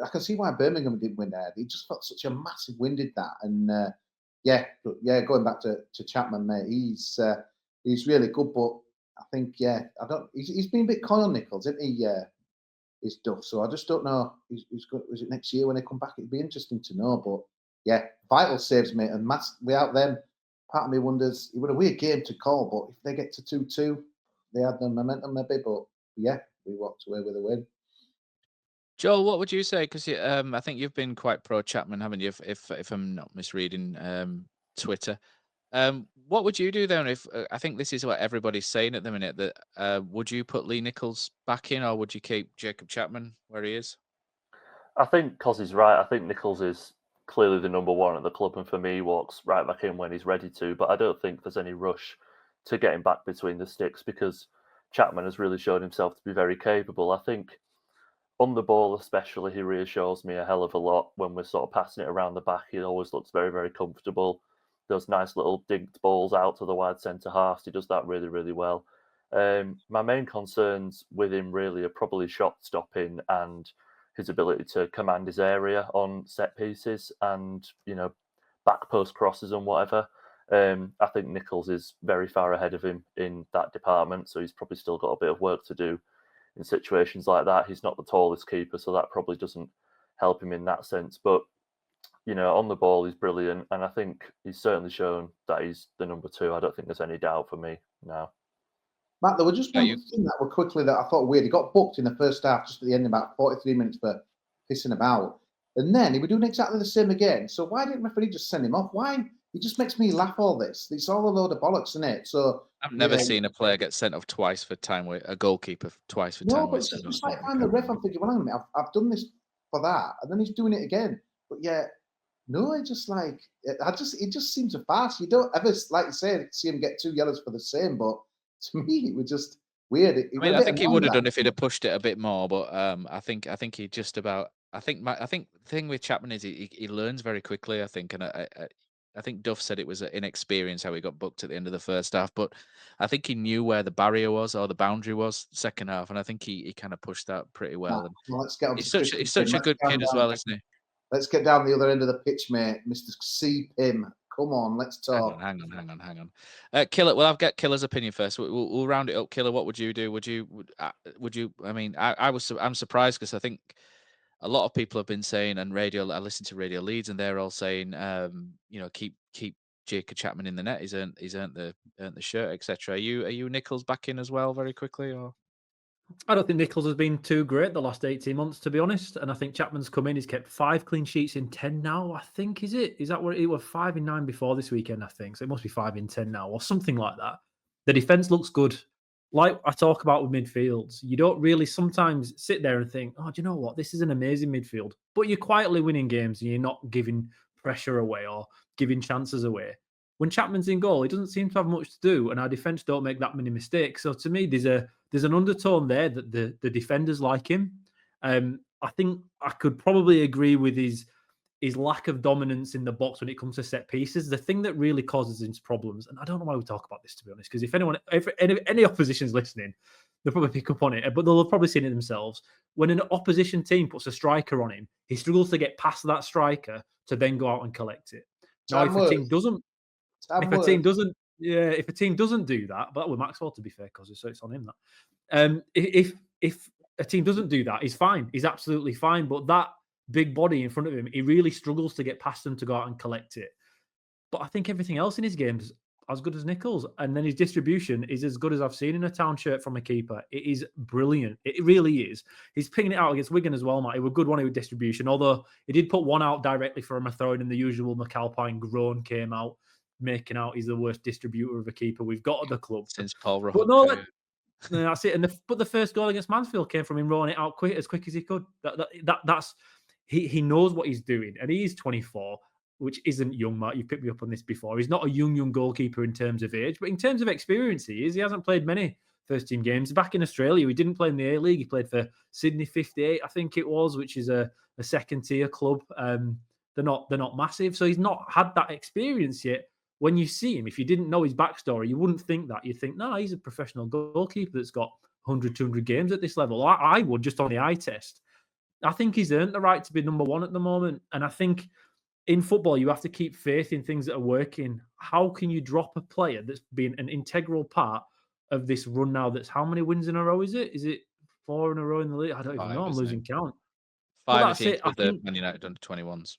I can see why Birmingham didn't win there. They just felt such a massive win, did that. And going back to Chapman, mate, he's really good. But I think, he's been a bit coy on Nichols, isn't he? His Duff. So I just don't know. Is it next year when they come back? It'd be interesting to know. But vital saves, mate. And without them, part of me wonders, it would a weird game to call, but if they get to 2-2, they had the momentum maybe. But we walked away with a win. Joel, what would you say? Because I think you've been quite pro Chapman, haven't you? If I'm not misreading Twitter, what would you do then? If I think this is what everybody's saying at the minute, that would you put Lee Nichols back in, or would you keep Jacob Chapman where he is? I think Kosi's right. I think Nichols is clearly the number 1 at the club, and for me, he walks right back in when he's ready to. But I don't think there's any rush to get him back between the sticks because Chapman has really shown himself to be very capable. I think on the ball especially, he reassures me a hell of a lot. When we're sort of passing it around the back, he always looks very, very comfortable. Those nice little dinked balls out to the wide centre half, he does that really, really well. My main concerns with him really are probably shot stopping and his ability to command his area on set pieces and, back post crosses and whatever. I think Nichols is very far ahead of him in that department, so he's probably still got a bit of work to do in situations like that. He's not the tallest keeper, so that probably doesn't help him in that sense. But, on the ball, he's brilliant, and I think he's certainly shown that he's the number 2. I don't think there's any doubt for me now. Matt, there was just one thing that were quickly that I thought weird. He got booked in the first half, just at the end, about 43 minutes for pissing about. And then he was doing exactly the same again. So why didn't referee just send him off? Why? It just makes me laugh, all this. It's all a load of bollocks, isn't it? So I've never seen a player get sent off twice for a goalkeeper twice for no, time but it's wasted. just like I'm the ref. I'm thinking, well, hang on a minute, I've done this for that, and then he's doing it again. But yeah, no, it just like it just seems a farce. You don't ever, like you say, see him get 2 yellows for the same. But to me, it was just weird. I mean, I think he would have done if he'd have pushed it a bit more, but I think he just about. I think the thing with Chapman is he learns very quickly. I think, and I think Duff said it was inexperience how he got booked at the end of the first half, but I think he knew where the barrier was or the boundary was second half, and I think he kind of pushed that pretty well. And well, let's get on he's to such a good kid as well, isn't he? Let's get down the other end of the pitch, mate. Mr. C. Pim. Come on, let's talk. Hang on. Killer, well, I'll get Killer's opinion first. We'll round it up. Killer, what would you do? Would you? I mean, I'm surprised because I think a lot of people have been saying, and I listen to Radio Leeds, and they're all saying, keep Jacob Chapman in the net. He's earned the shirt, etc. Are you Nichols back in as well very quickly, or? I don't think Nichols has been too great the last 18 months, to be honest. And I think Chapman's come in. He's kept 5 clean sheets in 10 now, I think, is it? Is that what it was? 5 in 9 before this weekend, I think. So it must be 5 in 10 now or something like that. The defence looks good. Like I talk about with midfields, you don't really sometimes sit there and think, oh, do you know what? This is an amazing midfield. But you're quietly winning games and you're not giving pressure away or giving chances away. When Chapman's in goal, he doesn't seem to have much to do, and our defence don't make that many mistakes. So to me, there's an undertone there that the defenders like him. I think I could probably agree with his lack of dominance in the box when it comes to set pieces. The thing that really causes him problems, and I don't know why we talk about this, to be honest, because if any opposition's listening, they'll probably pick up on it, but they'll have probably seen it themselves. When an opposition team puts a striker on him, he struggles to get past that striker to then go out and collect it. Now, if a team doesn't do that, but with Maxwell, to be fair, because so it's on him that. If a team doesn't do that, he's fine. He's absolutely fine. But that big body in front of him, he really struggles to get past them to go out and collect it. But I think everything else in his game's as good as Nichols. And then his distribution is as good as I've seen in a Town shirt from a keeper. It is brilliant. It really is. He's picking it out against Wigan as well, Matt. He was a good one with distribution, although he did put one out directly for him, a throw in, and the usual McAlpine groan came out, making out he's the worst distributor of a keeper we've got at the club. Since Paul Rowe. But no, that's it. But the first goal against Mansfield came from him rolling it out as quick as he could. That's he knows what he's doing, and he is 24, which isn't young, Matt. You've picked me up on this before. He's not a young goalkeeper in terms of age, but in terms of experience, he is. He hasn't played many first team games. Back in Australia, he didn't play in the A League. He played for Sydney 58, I think it was, which is a second tier club. They're not massive, so he's not had that experience yet. When you see him, if you didn't know his backstory, you wouldn't think that. You'd think, no, he's a professional goalkeeper that's got 100, 200 games at this level. I would, just on the eye test. I think he's earned the right to be number one at the moment. And I think in football, you have to keep faith in things that are working. How can you drop a player that's been an integral part of this run now? That's how many wins in a row is it? Is it 4 in a row in the league? I don't even know. I'm losing count. 5, I think, with the Man United under 21s.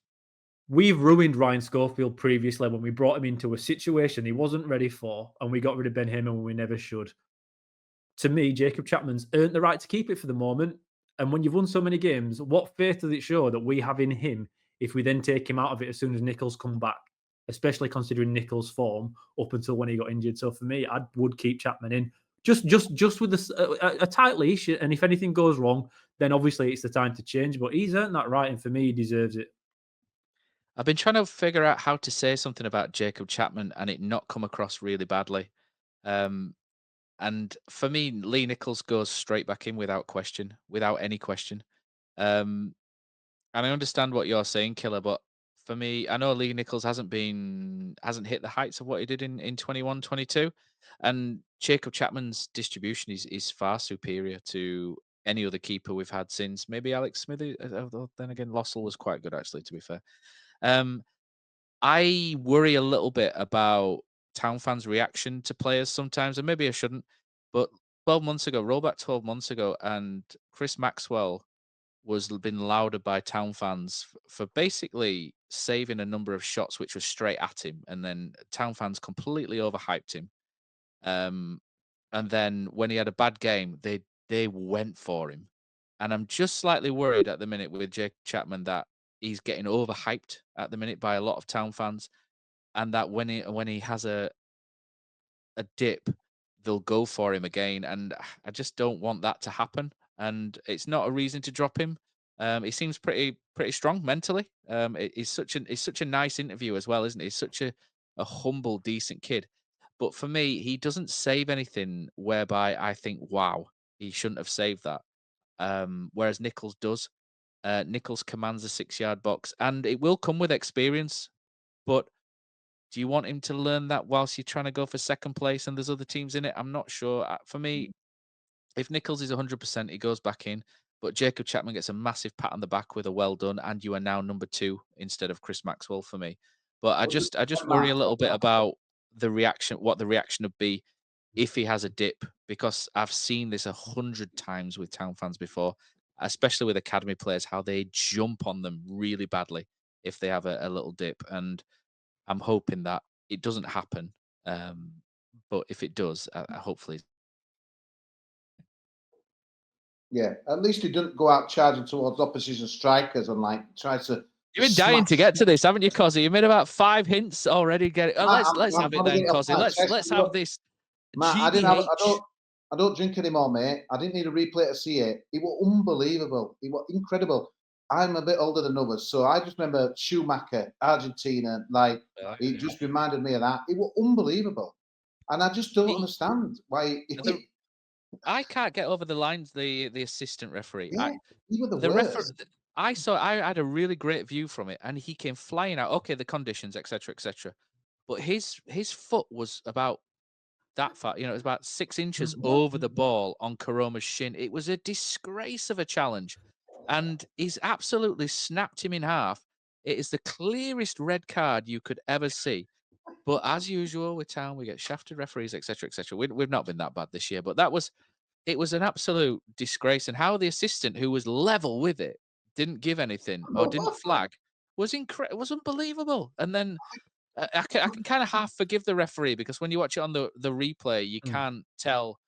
We've ruined Ryan Schofield previously when we brought him into a situation he wasn't ready for, and we got rid of Ben Heyman when we never should. To me, Jacob Chapman's earned the right to keep it for the moment. And when you've won so many games, what faith does it show that we have in him if we then take him out of it as soon as Nichols come back, especially considering Nichols' form up until when he got injured? So for me, I would keep Chapman in. Just with a tight leash, and if anything goes wrong, then obviously it's the time to change. But he's earned that right, and for me, he deserves it. I've been trying to figure out how to say something about Jacob Chapman and it not come across really badly. And for me, Lee Nichols goes straight back in without any question. And I understand what you're saying, Killer, but for me, I know Lee Nichols hasn't hit the heights of what he did in 21-22. And Jacob Chapman's distribution is far superior to any other keeper we've had since maybe Alex Smithy. Then again, Lossell was quite good, actually, to be fair. I worry a little bit about Town fans' reaction to players sometimes, and maybe I shouldn't, but 12 months ago, roll back 12 months ago, and Chris Maxwell was been lauded by Town fans for basically saving a number of shots which were straight at him, and then Town fans completely overhyped him. And then when he had a bad game, they went for him. And I'm just slightly worried at the minute with Jake Chapman that he's getting overhyped at the minute by a lot of Town fans, and that when he has a dip, they'll go for him again, and I just don't want that to happen. And it's not a reason to drop him. He seems pretty strong mentally. He's such a nice interview as well, isn't he? He's such a humble, decent kid. But for me, he doesn't save anything whereby I think, wow, he shouldn't have saved that. Whereas Nichols does. Nichols commands a 6-yard box, and it will come with experience. But do you want him to learn that whilst you're trying to go for second place and there's other teams in it? I'm not sure. For me, if Nichols is 100%, he goes back in. But Jacob Chapman gets a massive pat on the back with a well done, and you are now number 2 instead of Chris Maxwell for me. But I just worry a little bit about the reaction, what the reaction would be if he has a dip, because I've seen this 100 times with Town fans before, especially with academy players, how they jump on them really badly if they have a little dip. And I'm hoping that it doesn't happen. But if it does, hopefully. Yeah, at least he didn't go out charging towards opposition strikers and like try to. You've been dying to get to this, haven't you, Kosi? You made about 5 hints already. Get it. Oh, let's have it then, Kosi. Let's have this. Matt, GBH. I don't drink anymore, mate. I didn't need a replay to see it. It was unbelievable. It was incredible. I'm a bit older than others, so I just remember Schumacher, Argentina. Like it just reminded me of that. It was unbelievable, and I just don't understand why. I can't get over the lines. The assistant referee. Yeah, he was the worst. I had a really great view from it, and he came flying out. Okay, the conditions, etc., etc. But his foot was about that far. You know, it was about 6 inches over the ball on Karoma's shin. It was a disgrace of a challenge, and he's absolutely snapped him in half. It is the clearest red card you could ever see. But as usual with Town, we get shafted referees, etc., etc. We've not been that bad this year, but it was an absolute disgrace. And how the assistant, who was level with it, didn't give anything or didn't flag was unbelievable. And then I can kind of half forgive the referee, because when you watch it on the replay, you can't tell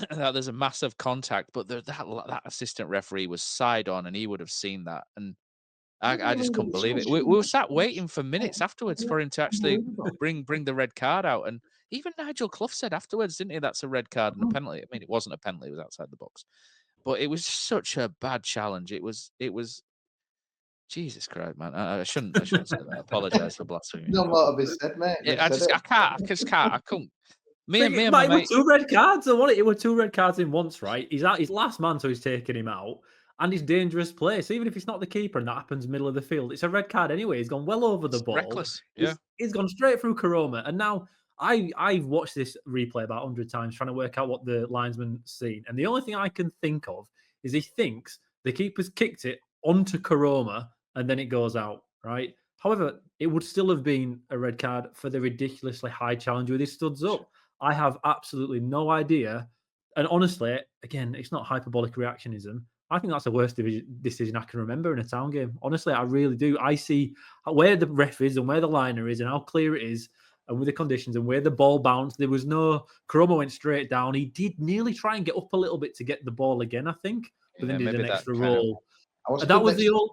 that there's a massive contact. But that assistant referee was side on, and he would have seen that. And I just couldn't believe it. We were sat waiting for minutes afterwards for him to actually bring the red card out. And even Nigel Clough said afterwards, didn't he, that's a red card and a penalty. I mean, it wasn't a penalty, it was outside the box. But it was such a bad challenge. It was Jesus Christ, man. I shouldn't say that. I apologise for blasphemy. No more to be said, mate. I just can't. I couldn't. Me and my mate. 2 red cards. It were 2 red cards in once, right? He's at his last man, so he's taking him out. And he's dangerous place. Even if it's not the keeper and that happens middle of the field, it's a red card anyway. He's gone well over the ball. Reckless. Yeah. He's gone straight through Karoma. And now I've watched this replay about 100 times trying to work out what the linesman's seen. And the only thing I can think of is he thinks the keeper's kicked it onto Karoma and then it goes out, right? However, it would still have been a red card for the ridiculously high challenge with his studs up. I have absolutely no idea. And honestly, again, it's not hyperbolic reactionism. I think that's the worst decision I can remember in a Town game. Honestly, I really do. I see where the ref is and where the liner is and how clear it is and with the conditions and where the ball bounced. There was no... Karoma went straight down. He did nearly try and get up a little bit to get the ball again, I think, but then did an extra roll. That was the old...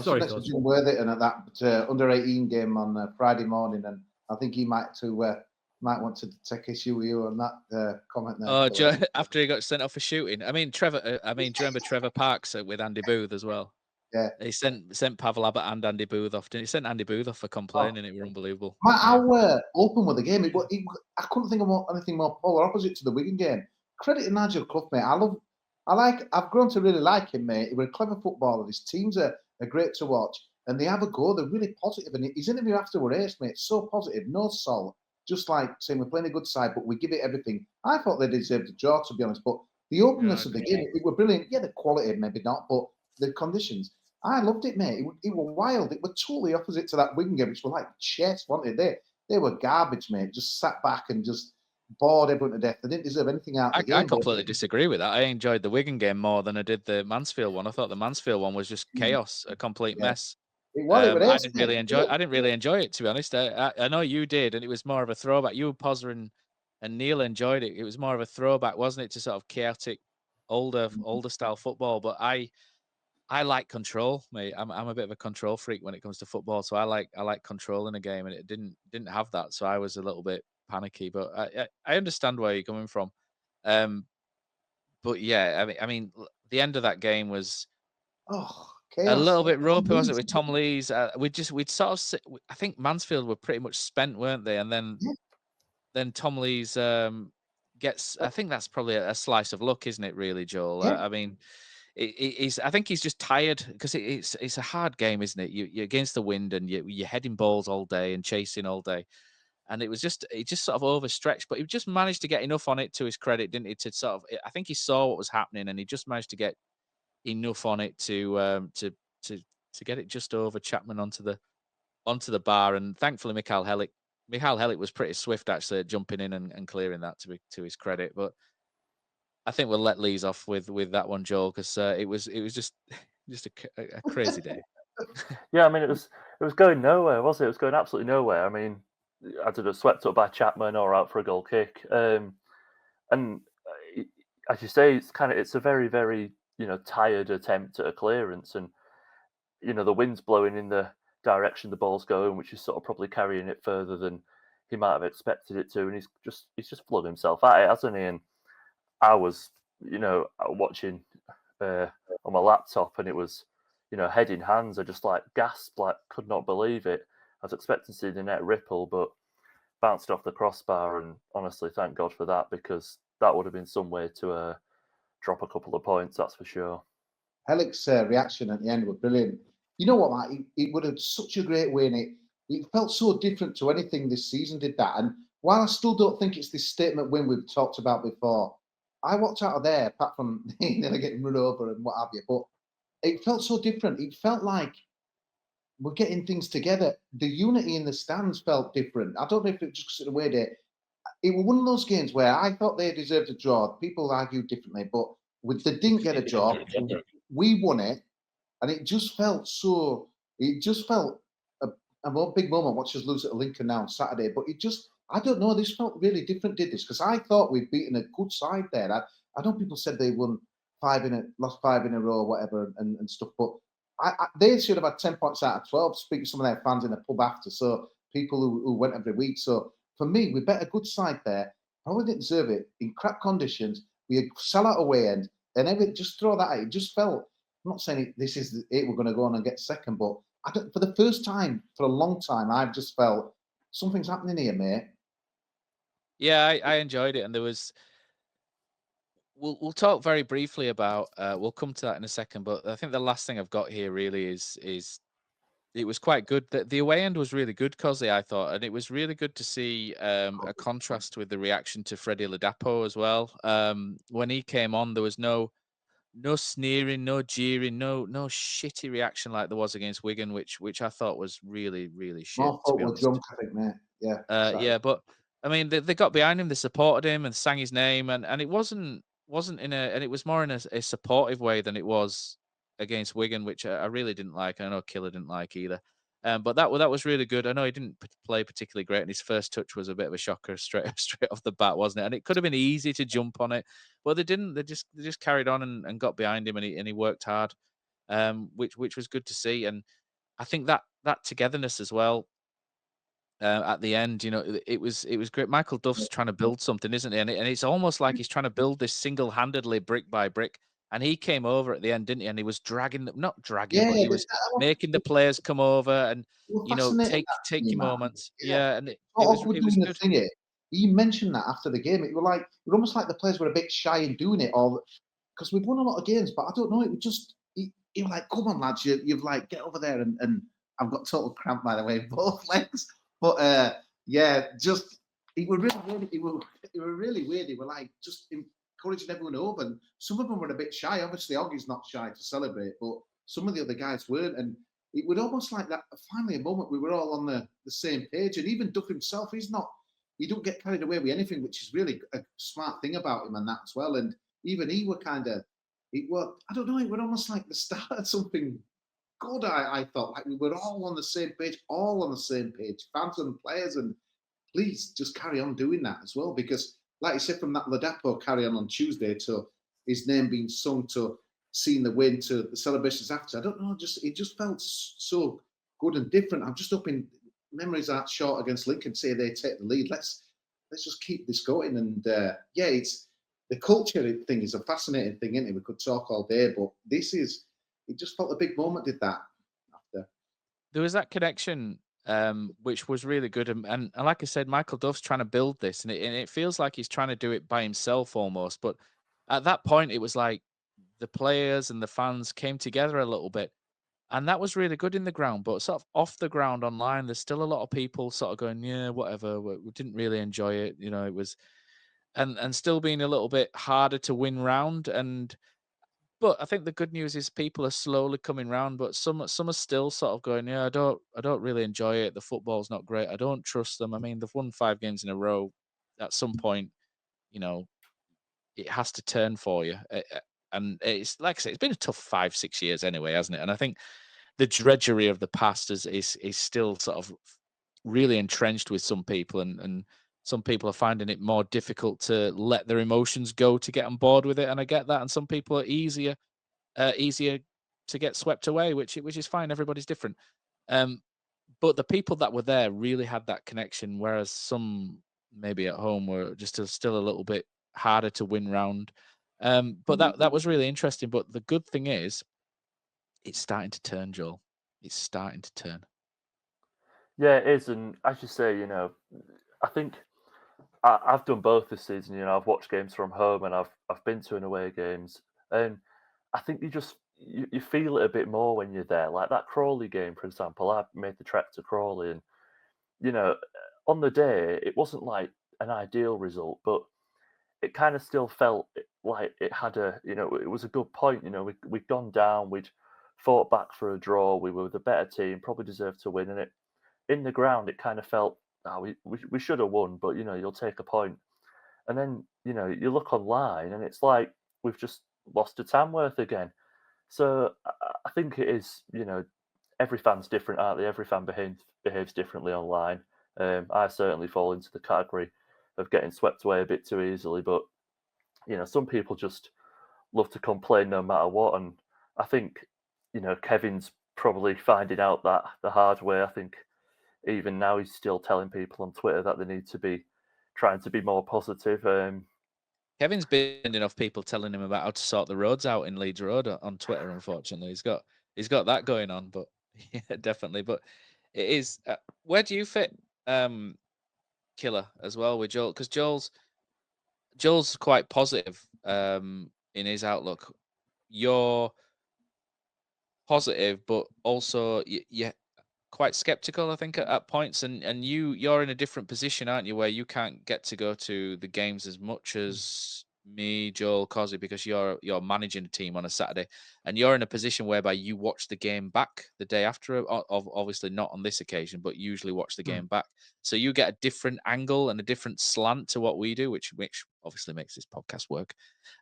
Sorry, next to Jim Worthington at that under-18 game on Friday morning, and I think he might want to take issue with you on that comment there. Oh, after he got sent off for shooting. I mean, do you remember Trevor Parks with Andy Booth as well? Yeah. He sent Pavel Abbott and Andy Booth off. He sent Andy Booth off for complaining. It was unbelievable. How open with the game. I couldn't think of anything more polar opposite to the Wigan game. Credit to Nigel Clough, mate. I've grown to really like him, mate. He was a clever footballer. His teams are great to watch, and they have a go. They're really positive. And his interview after were ace, mate. So positive, no salt. Just like saying we're playing a good side, but we give it everything. I thought they deserved a draw, to be honest. But the openness of the game, it were brilliant. Yeah, the quality, maybe not, but the conditions. I loved it, mate. It was wild. It was totally opposite to that Wigan game, which were like chess, weren't they? They were garbage, mate. Just sat back and just bored everyone to death. They didn't deserve anything out of the game. I completely disagree with that. I enjoyed the Wigan game more than I did the Mansfield one. I thought the Mansfield one was just chaos, a complete mess. I didn't really enjoy it, to be honest. I know you did, and it was more of a throwback. You, Pozza, and Neil enjoyed it. It was more of a throwback, wasn't it, to sort of chaotic, older style football. But I I like control, mate. I'm a bit of a control freak when it comes to football, so I like controlling a game, and it didn't have that, so I was a little bit panicky. But I understand where you're coming from. Um, but yeah, the end of that game was Oh, a chaos. little bit ropey, was it, with Tom Lees? We'd sort of I think Mansfield were pretty much spent, weren't they? And Yeah. then Tom Lees gets. I think that's probably a slice of luck, isn't it? Really, Joel. Yeah. I mean, he's. I think he's just tired because it's a hard game, isn't it? You're against the wind and you're heading balls all day and chasing all day, and he just sort of overstretched, but he just managed to get enough on it, to his credit, didn't he? To sort of, I think he saw what was happening and he just managed to get enough on it to to get it just over Chapman onto the bar, and thankfully Michael Hellick was pretty swift actually at jumping in and clearing that, to his credit. But I think we'll let Lees off with that one, Joel, because it was just just a crazy day. Yeah, I mean, it was going nowhere, was it? It was going absolutely nowhere. I mean, I don't know, swept up by Chapman or out for a goal kick. And as you say, it's a very, very tired attempt at a clearance, and the wind's blowing in the direction the ball's going, which is sort of probably carrying it further than he might have expected it to, and he's just flung himself at it, hasn't he? And I was, watching on my laptop, and it was, head in hands. I just gasped, could not believe it. I was expecting to see the net ripple, but bounced off the crossbar. And honestly, thank God for that, because that would have been some way to drop a couple of points, that's for sure. Hellick's reaction at the end was brilliant. You know what, Matt? It would have such a great win. It felt so different to anything this season did that. And while I still don't think it's this statement win we've talked about before, I walked out of there, apart from getting run over and what have you, but it felt so different. It felt like we're getting things together. The unity in the stands felt different. I don't know if it was just the way it was one of those games where I thought they deserved a draw. People argued differently, but they didn't get a draw. We won it, and it just felt so. It just felt a big moment. Watch us lose at Lincoln now on Saturday, but I don't know. This felt really different. Did this because I thought we'd beaten a good side there. I know people said they won lost 5 in a row, or whatever, and stuff, but they should have had 10 points out of 12. Speaking to some of their fans in the pub after, so people who went every week. So for me, we bet a good side there. Probably didn't deserve it in crap conditions. We had sell out away end, and just throw that at it. It just felt. I'm not saying this is it. We're going to go on and get second, but for the first time for a long time, I've just felt something's happening here, mate. Yeah, I enjoyed it, and there was. We'll talk very briefly about. We'll come to that in a second, but I think the last thing I've got here really is it was quite good. The away end was really good, Kosi, I thought, and it was really good to see a contrast with the reaction to Freddie Ladapo as well. When he came on, there was no sneering, no jeering, no shitty reaction like there was against Wigan, which I thought was really, really shit, More to folk be were honest. drunk, I think, mate. Yeah. Yeah, but I mean, they got behind him, they supported him, and sang his name, and it wasn't and it was more in a supportive way than it was against Wigan, which I really didn't like. I know Killer didn't like either. But that was really good. I know he didn't play particularly great, and his first touch was a bit of a shocker straight off the bat, wasn't it? And it could have been easy to jump on it, but they didn't. They just carried on and got behind him, and he worked hard, which was good to see. And I think that togetherness as well. At the end, it was great. Michael Duff's trying to build something, isn't he? And it's almost like he's trying to build this single-handedly, brick by brick. And he came over at the end, didn't he? And he was dragging them, not dragging, but he was making the players come over and take your moments. Yeah, and it was good. He mentioned that after the game. It was almost like the players were a bit shy in doing it, or because we've won a lot of games, but I don't know. It was just he was like, "Come on, lads, you've get over there." And I've got total cramp, by the way, in both legs. But just it was really weird. It was really weird. They were just encouraging everyone over, and some of them were a bit shy. Obviously, Oggie's not shy to celebrate, but some of the other guys weren't. And it was almost like that. Finally, a moment we were all on the same page. And even Duff himself, he don't get carried away with anything, which is really a smart thing about him and that as well. And even he were I don't know. It was almost like the start of something good. I thought like we were all on the same page, fans and players, and please just carry on doing that as well, because like you said, from that Ladapo carry on Tuesday to his name being sung to seeing the win to the celebrations after. I don't know, it just felt so good and different. I'm just hoping memories aren't short against Lincoln. Say they take the lead. Let's just keep this going. And it's the culture thing is a fascinating thing, isn't it? We could talk all day, but it just felt a big moment. Did that after? There was that connection, which was really good, and like I said, Michael Duff's trying to build this, and it feels like he's trying to do it by himself almost. But at that point, it was like the players and the fans came together a little bit. And that was really good in the ground, but sort of off the ground online, there's still a lot of people sort of going, yeah, whatever. We didn't really enjoy it. It was, and still being a little bit harder to win round. But I think the good news is people are slowly coming round, but some are still sort of going, yeah, I don't really enjoy it. The football's not great. I don't trust them. I mean, they've won 5 games in a row. At some point, it has to turn for you. And it's like I say, it's been a tough 5-6 years anyway, hasn't it? And I think the drudgery of the past is still sort of really entrenched with some people, and some people are finding it more difficult to let their emotions go to get on board with it, and I get that. And some people are easier to get swept away, which is fine. Everybody's different. But the people that were there really had that connection, whereas some maybe at home were just still a little bit harder to win round. But that was really interesting. But the good thing is, it's starting to turn, Joel. It's starting to turn. Yeah, it is, and as you say, I think I've done both this season. I've watched games from home and I've been to and away games, and I think you feel it a bit more when you're there. Like that Crawley game, for example, I made the trek to Crawley, and on the day it wasn't like an ideal result, but it kind of still felt like it had it was a good point. We'd gone down, we'd fought back for a draw, we were the better team, probably deserved to win, and it in the ground it kind of felt, we should have won, but you'll take a point. And then you look online and it's like we've just lost to Tamworth again. So I think it is, every fan's different, aren't they? Every fan behaves differently online. I certainly fall into the category of getting swept away a bit too easily, but some people just love to complain no matter what. And I think Kevin's probably finding out that the hard way. I think even now he's still telling people on Twitter that they need to be trying to be more positive. Kevin's been enough people telling him about how to sort the roads out in Leeds Road on Twitter. Unfortunately, he's got that going on. But yeah, definitely. But it is. Where do you fit, Killer, as well with Joel? Because Joel's quite positive in his outlook. You're positive, but also yeah, quite skeptical, I think, at points. And you're in a different position, aren't you, where you can't get to go to the games as much as me, Joel, Kosi, because you're managing a team on a Saturday, and you're in a position whereby you watch the game back the day after. Obviously not on this occasion, but usually watch the game back. So you get a different angle and a different slant to what we do, which obviously makes this podcast work.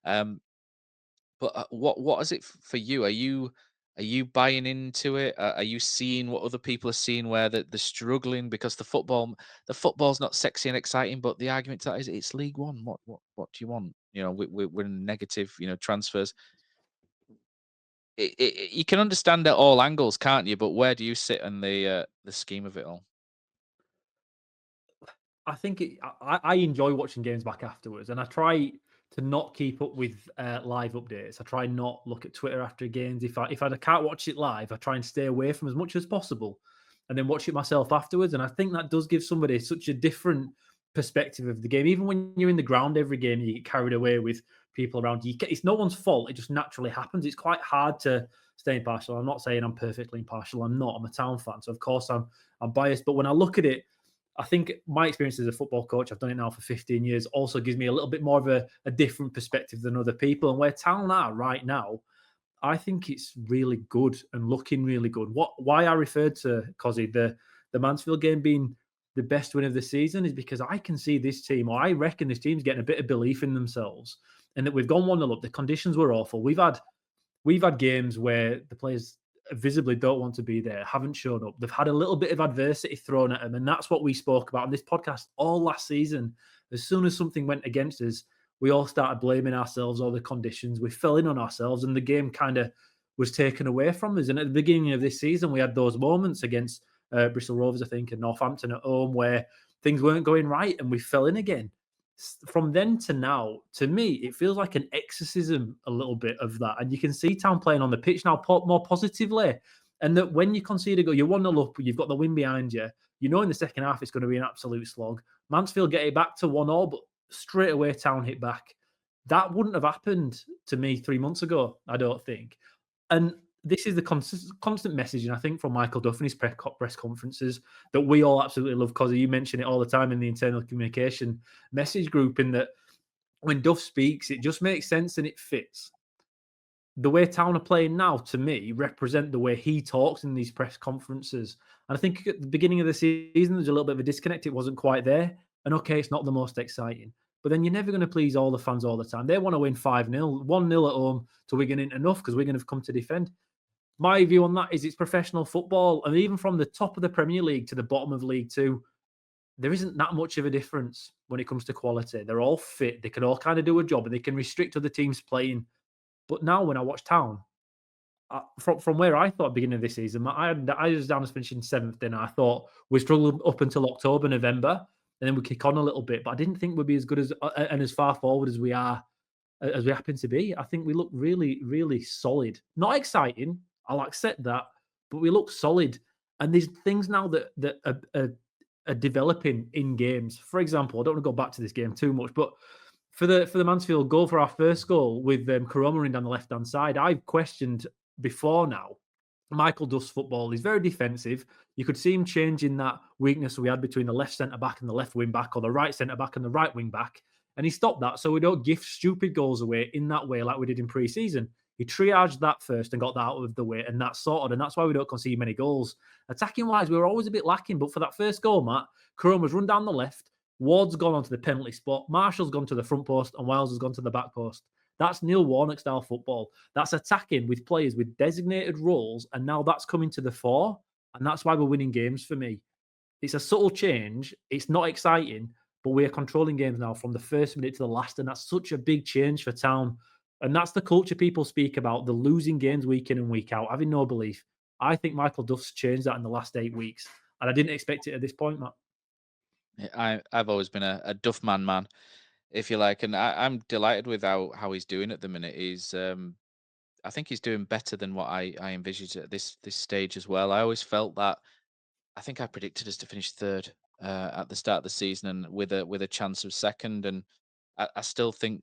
But what is it for you? Are you buying into it? Are you seeing what other people are seeing, where they're struggling because the football's not sexy and exciting? But the argument to that is it's League One. What do you want? We're in negative, transfers. You can understand at all angles, can't you? But where do you sit in the scheme of it all? I think I enjoy watching games back afterwards, and I try to not keep up with live updates. I try not look at Twitter after games. If I can't watch it live, I try and stay away from as much as possible, and then watch it myself afterwards. And I think that does give somebody such a different perspective of the game. Even when you're in the ground every game, you get carried away with people around you. It's no one's fault. It just naturally happens. It's quite hard to stay impartial. I'm not saying I'm perfectly impartial. I'm not. I'm a Town fan, so of course I'm biased. But when I look at it, I think my experience as a football coach, I've done it now for 15 years, also gives me a little bit more of a different perspective than other people. And where Town are right now, I think it's really good and looking really good. Why I referred to, Kosi, the Mansfield game being the best win of the season is because I can see this team, or I reckon this team's getting a bit of belief in themselves, and that we've gone 1-0 up. The conditions were awful. We've had games where the players visibly don't want to be there, haven't shown up. They've had a little bit of adversity thrown at them, and that's what we spoke about on this podcast all last season. As soon as something went against us, we all started blaming ourselves, all the conditions. We fell in on ourselves, and the game kind of was taken away from us. And at the beginning of this season, we had those moments against Bristol Rovers, I think, and Northampton at home where things weren't going right, and we fell in again. From then to now, to me, it feels like an exorcism a little bit of that. And you can see Town playing on the pitch now more positively. And that when you concede a goal, you're 1-0 up, you've got the win behind you. You know in the second half it's going to be an absolute slog. Mansfield get it back to 1-1, but straight away Town hit back. That wouldn't have happened to me 3 months ago, I don't think. And this is the constant messaging, I think, from Michael Duff in his press conferences that we all absolutely love, because you mention it all the time in the internal communication message group, in that when Duff speaks, it just makes sense and it fits. The way Town are playing now, to me, represent the way he talks in these press conferences. And I think at the beginning of the season, there's a little bit of a disconnect. It wasn't quite there. And okay, it's not the most exciting. But then you're never going to please all the fans all the time. They want to win 5-0. 1-0 at home to Wigan ain't enough, because Wigan have come to defend. My view on that is it's professional football. And even from the top of the Premier League to the bottom of League Two, there isn't that much of a difference when it comes to quality. They're all fit. They can all kind of do a job, and they can restrict other teams playing. But now when I watch Town, from where I thought at the beginning of this season, I was down as finishing 7th, then I thought we struggled up until October, November, and then we kick on a little bit. But I didn't think we'd be as good as and as far forward as we happen to be. I think we look really, really solid. Not exciting, I'll accept that, but we look solid. And there's things now that are developing in games. For example, I don't want to go back to this game too much, but for the Mansfield goal, for our first goal with Karoma in down the left-hand side, I've questioned before now Michael Duff's football. He's very defensive. You could see him changing that weakness we had between the left centre-back and the left wing-back, or the right centre-back and the right wing-back, and he stopped that so we don't gift stupid goals away in that way like we did in pre-season. He triaged that first and got that out of the way, and that's sorted, and that's why we don't concede many goals. Attacking-wise, we were always a bit lacking, but for that first goal, Matt, Karoma's run down the left, Ward's gone onto the penalty spot, Marshall's gone to the front post, and Wiles has gone to the back post. That's Neil Warnock-style football. That's attacking with players with designated roles, and now that's coming to the fore, and that's why we're winning games for me. It's a subtle change. It's not exciting, but we're controlling games now from the first minute to the last, and that's such a big change for Town. And that's the culture people speak about, the losing games week in and week out, having no belief. I think Michael Duff's changed that in the last 8 weeks, and I didn't expect it at this point, Matt. I've always been a Duff man, if you like, and I'm delighted with how he's doing at the minute. I think he's doing better than what I envisaged at this stage as well. I always felt that. I think I predicted us to finish third at the start of the season, and with a chance of second, and I still think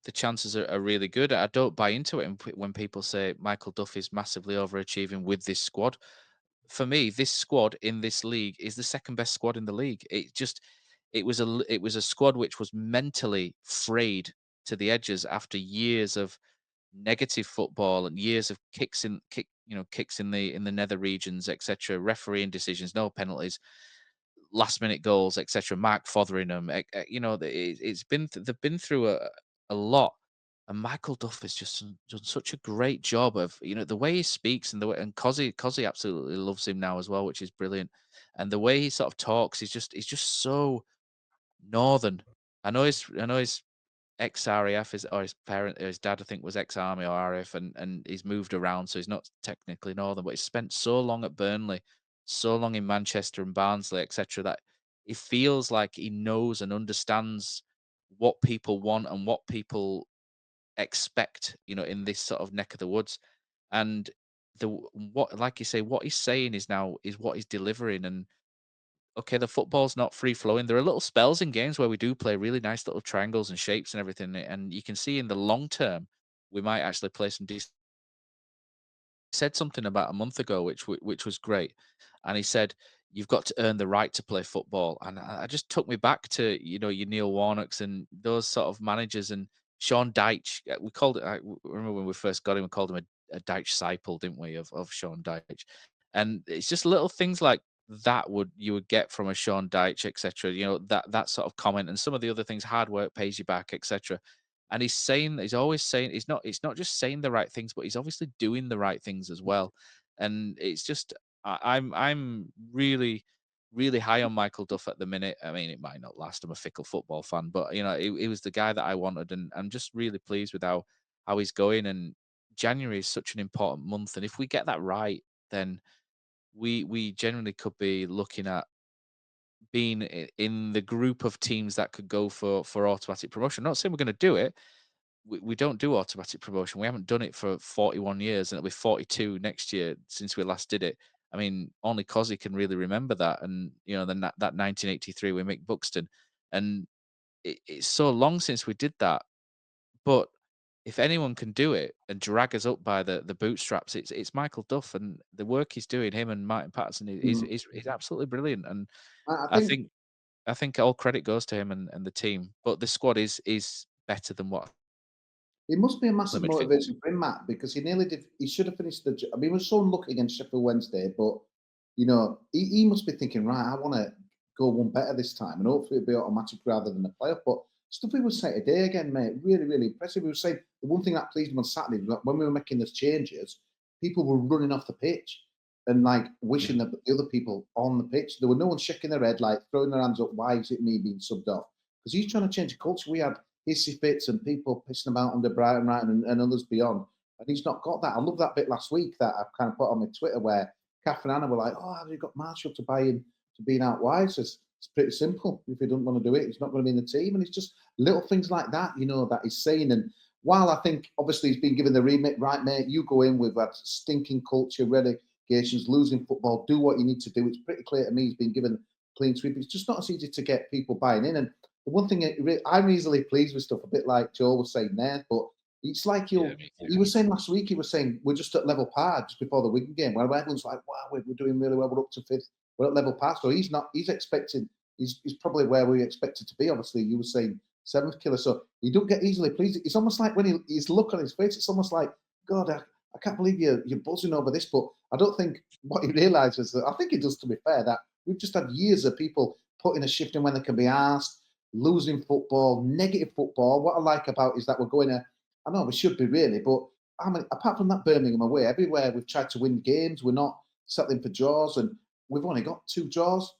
the chances are really good. I don't buy into it when people say Michael Duff is massively overachieving with this squad. For me, this squad in this league is the second best squad in the league. It was a squad which was mentally frayed to the edges after years of negative football and years of kicks in the nether regions, etc. Refereeing decisions, no penalties, last minute goals, etc. Mark Fotheringham, they've been through a lot. And Michael Duff has just done such a great job of, the way he speaks, and the way, and Kosi absolutely loves him now as well, which is brilliant. And the way he sort of talks, he's just so northern. I know his ex-RAF or his dad, I think, was ex-army or RAF, and he's moved around, so he's not technically northern, but he's spent so long at Burnley, so long in Manchester and Barnsley, etc., that it feels like he knows and understands what people want and what people expect, in this sort of neck of the woods. And like you say, what he's saying is what he's delivering. And okay, the football's not free flowing. There are little spells in games where we do play really nice little triangles and shapes and everything. And you can see in the long term, we might actually play some decent. Said something about a month ago, which was great. And he said, you've got to earn the right to play football. And I just took me back to, your Neil Warnocks and those sort of managers, and Sean Dyche. We called it, I remember when we first got him, we called him a Dyche disciple, didn't we, of Sean Dyche. And it's just little things like that you would get from a Sean Dyche, etc. That sort of comment, and some of the other things, hard work pays you back, etc. And he's always saying, he's not just saying the right things, but he's obviously doing the right things as well. And it's just, I'm really, really high on Michael Duff at the minute. I mean, it might not last. I'm a fickle football fan, but it was the guy that I wanted, and I'm just really pleased with how he's going. And January is such an important month, and if we get that right, then we generally could be looking at being in the group of teams that could go for automatic promotion. I'm not saying we're going to do it. We don't do automatic promotion. We haven't done it for 41 years, and it'll be 42 next year since we last did it. I mean, only Kosi can really remember that, and then that 1983 with Mick Buxton, and it's so long since we did that. But if anyone can do it and drag us up by the bootstraps, it's Michael Duff, and the work he's doing. Him and Martin Patterson is absolutely brilliant, and I I think think I think all credit goes to him and the team. But the squad is better than what it must be a the massive midfield. motivation for him, Matt, because he nearly did. He should have finished I mean, he was so unlucky against Sheffield Wednesday, but he must be thinking, right, I want to go one better this time, and hopefully it'll be automatic rather than a playoff. But stuff he was saying today again, mate, really, really impressive. He was saying the one thing that pleased him on Saturday was that when we were making those changes, people were running off the pitch and like wishing that the other people on the pitch. There were no one shaking their head, like throwing their hands up. Why is it me being subbed off? Because he's trying to change the culture. We had hissy fits and people pissing about under Brighton, right, and others beyond. And he's not got that. I love that bit last week that I kind of put on my Twitter where Kath and Anna were like, "Oh, have you got Marshall to buy in to being out wide?" So it's pretty simple. If he doesn't want to do it, he's not going to be in the team. And it's just little things like that, that he's saying. And while I think obviously he's been given the remit, right, mate, you go in with that stinking culture, relegations, losing football, do what you need to do. It's pretty clear to me he's been given clean sweep. It's just not as easy to get people buying in. And the one thing I'm easily pleased with stuff, a bit like Joe was saying there, but it's like he was saying last week, he was saying we're just at level par just before the Wigan game, where everyone's like, wow, we're doing really well, we're up to fifth, we're at level par. So he's expecting, he's probably where we expected to be. Obviously, you were saying seventh killer, so he don't get easily pleased. It's almost like when his look on his face, it's almost like, God, I can't believe you're buzzing over this. But I don't think what he realises, that I think he does, to be fair, that we've just had years of people putting a shift in when they can be asked, losing football, negative football. What I like about is that we're going to, I know we should be really, but apart from that Birmingham away, everywhere we've tried to win games, we're not settling for draws, and we've only got 2 draws.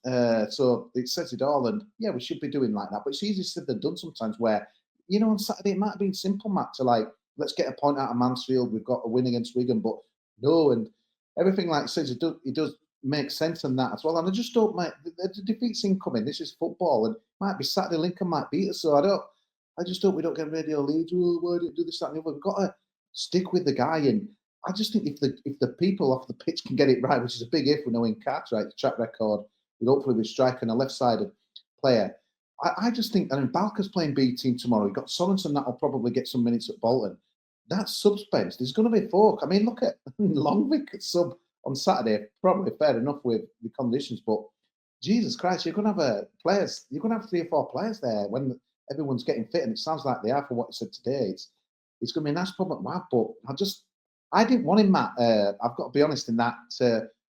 So it says it all. And yeah, we should be doing like that. But it's easier said than done sometimes where, on Saturday it might have been simple, Matt, to like, let's get a point out of Mansfield. We've got a win against Wigan, but no, and everything like it says, it does make sense in that as well. And I just don't, mate, the defeat's incoming. This is football, and it might be Saturday. Lincoln might beat us. So I just hope we don't get radio leads. Oh, why didn't do this, that, and the other? We've got to stick with the guy. And I just think if the people off the pitch can get it right, which is a big if, we know in Cartwright's track record, with hopefully with striking a left-sided player. I just think, and Balker's playing B team tomorrow. You've got Sorensen that will probably get some minutes at Bolton. That's suspense. There's going to be folk. I mean, look at Longwick sub on Saturday. Probably fair enough with the conditions, but Jesus Christ, you're going to have players. You're going to have 3 or 4 players there when everyone's getting fit, and it sounds like they are for what you said today. It's going to be a nice problem to have, but I didn't want him, Matt. I've got to be honest in that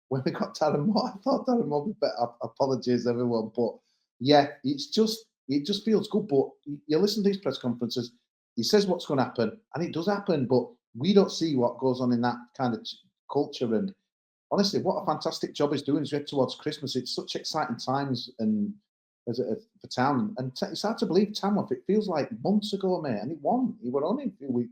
when we got Darren Moore, I thought Darren Moore would be better. Apologies, everyone, but yeah, it just feels good. But you listen to these press conferences, he says what's going to happen, and it does happen, but we don't see what goes on in that kind of culture. And honestly, what a fantastic job he's doing as we head towards Christmas. It's such exciting times and for Town, and it's hard to believe Tamworth. It feels like months ago, mate, and he won. He were on in a few weeks,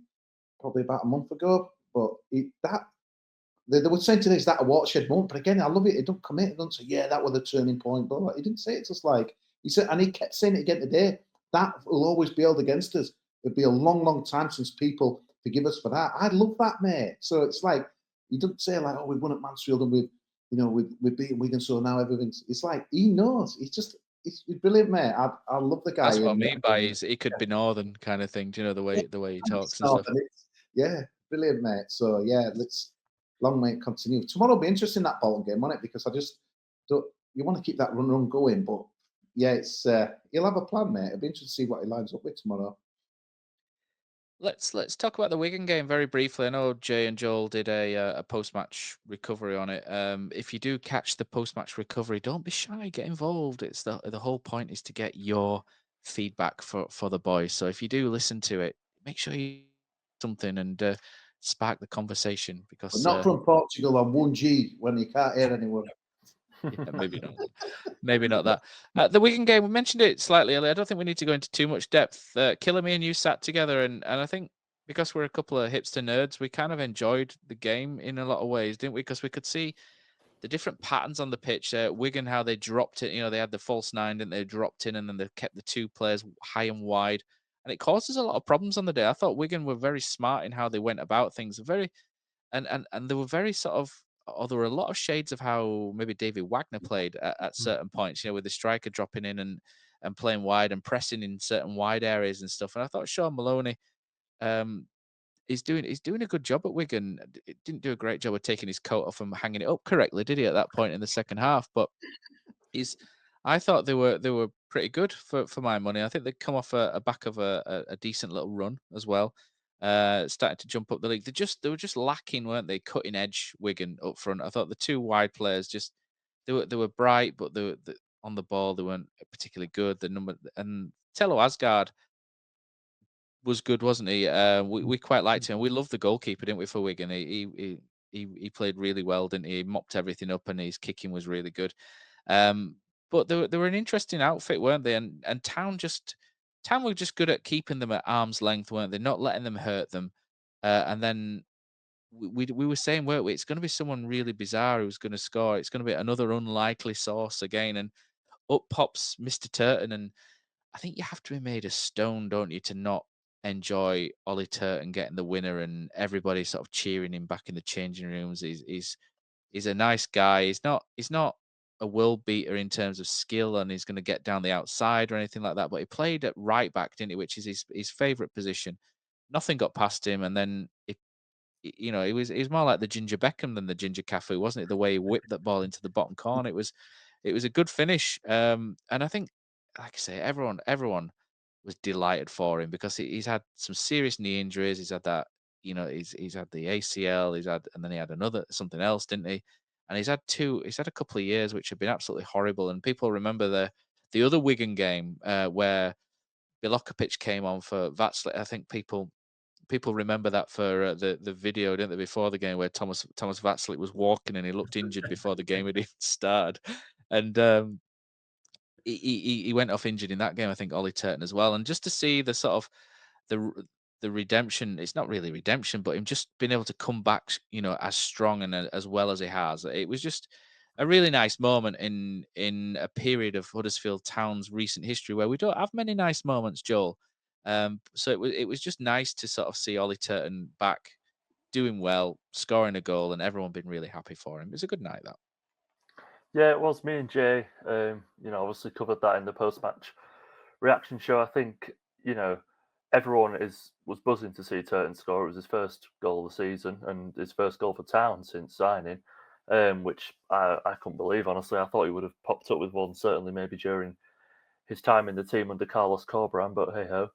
probably about a month ago. But they were saying today, is that a watershed moment? But again, I love it. He don't commit. He don't say, yeah, that was the turning point. But he didn't say it. Just like he said, and he kept saying it again today. That will always be held against us. It'll be a long, long time since people forgive us for that. I love that, mate. So it's like he doesn't say like, oh, we won at Mansfield and we've beaten Wigan, so now everything's. It's like he knows. He's brilliant, mate. I love the guy. That's what I mean by it could be northern kind of thing. Do you know the way he talks and stuff? Yeah, brilliant, mate. So yeah, let's long may it continue. Tomorrow will be interesting, that Bolton game, won't it? Because I just don't. You want to keep that run going, but yeah, it's he'll have a plan, mate. It'll be interesting to see what he lines up with tomorrow. Let's talk about the Wigan game very briefly. I know Jay and Joel did a post-match recovery on it. If you do catch the post-match recovery, don't be shy, get involved. It's the whole point is to get your feedback for the boys. So if you do listen to it, make sure you something and spark the conversation because But not from Portugal on 1G when you can't hear anyone. Yeah, maybe not. Maybe not that. The Wigan game, we mentioned it slightly earlier. I don't think we need to go into too much depth. Killer, me and you sat together, and I think because we're a couple of hipster nerds, we kind of enjoyed the game in a lot of ways, didn't we? Because we could see the different patterns on the pitch. Wigan, how they dropped it. They had the false nine, didn't they? Dropped in, and then they kept the two players high and wide. And it causes a lot of problems on the day. I thought Wigan were very smart in how they went about things. And they were very sort of, there were a lot of shades of how maybe David Wagner played at certain points, with the striker dropping in and playing wide and pressing in certain wide areas and stuff. And I thought Sean Maloney he's doing a good job at Wigan. It didn't do a great job of taking his coat off and hanging it up correctly, did he, at that point in the second half? But I thought they were pretty good for my money. I think they'd come off a back of a decent little run as well. Starting to jump up the league. They were just lacking, weren't they? Cutting edge Wigan up front. I thought the two wide players they were bright, but on the ball they weren't particularly good. And Tello Asgard was good, wasn't he? We quite liked him. We loved the goalkeeper, didn't we, for Wigan? He played really well, didn't he? He mopped everything up, and his kicking was really good. But they were an interesting outfit, weren't they? And Town were just good at keeping them at arm's length, weren't they? Not letting them hurt them. And then we were saying, weren't we? It's going to be someone really bizarre who's going to score. It's going to be another unlikely source again. And up pops Mr. Turton. And I think you have to be made of stone, don't you, to not enjoy Ollie Turton getting the winner and everybody sort of cheering him back in the changing rooms. He's a nice guy. He's not a world beater in terms of skill, and he's going to get down the outside or anything like that. But he played at right back, didn't he? Which is his favourite position. Nothing got past him, and then he was more like the Ginger Beckham than the Ginger Cafu, wasn't it? The way he whipped that ball into the bottom corner. It was a good finish, and I think, like I say, everyone was delighted for him because he's had some serious knee injuries. He's had that, he's had the ACL. And then he had something else, didn't he? And he's had a couple of years which have been absolutely horrible. And people remember the other Wigan game where Bilokovic came on for Vatslik. I think people remember that for the video, didn't they, before the game where Thomas Vatslik was walking and he looked injured before the game had even started. And he went off injured in that game, I think, Ollie Turton as well. And just to see the sort of the redemption, it's not really redemption, but him just being able to come back, as strong and as well as he has. It was just a really nice moment in a period of Huddersfield Town's recent history where we don't have many nice moments, Joel. So it was just nice to sort of see Ollie Turton back doing well, scoring a goal, and everyone been really happy for him. It was a good night, that. Yeah, it was. Me and Jay, obviously covered that in the post-match reaction show. I think, everyone was buzzing to see Turton score. It was his first goal of the season and his first goal for Town since signing, which I couldn't believe, honestly. I thought he would have popped up with one, certainly maybe during his time in the team under Carlos Corberán, but hey-ho.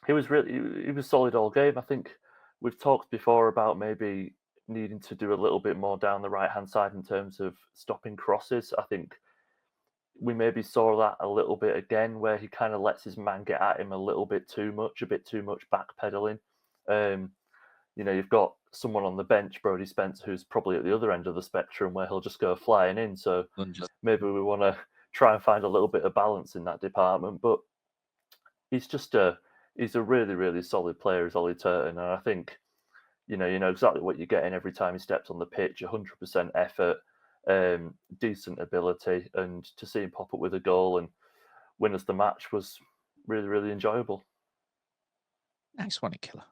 He was solid all game. I think we've talked before about maybe needing to do a little bit more down the right-hand side in terms of stopping crosses. I think we maybe saw that a little bit again, where he kind of lets his man get at him a bit too much backpedaling. You've got someone on the bench, Brodie Spence, who's probably at the other end of the spectrum where he'll just go flying in. So maybe we want to try and find a little bit of balance in that department. But he's a really, really solid player, is Ollie Turton. And I think, you know exactly what you're getting every time he steps on the pitch, 100% effort, decent ability, and to see him pop up with a goal and win us the match was really, really enjoyable. Nice one, Killer.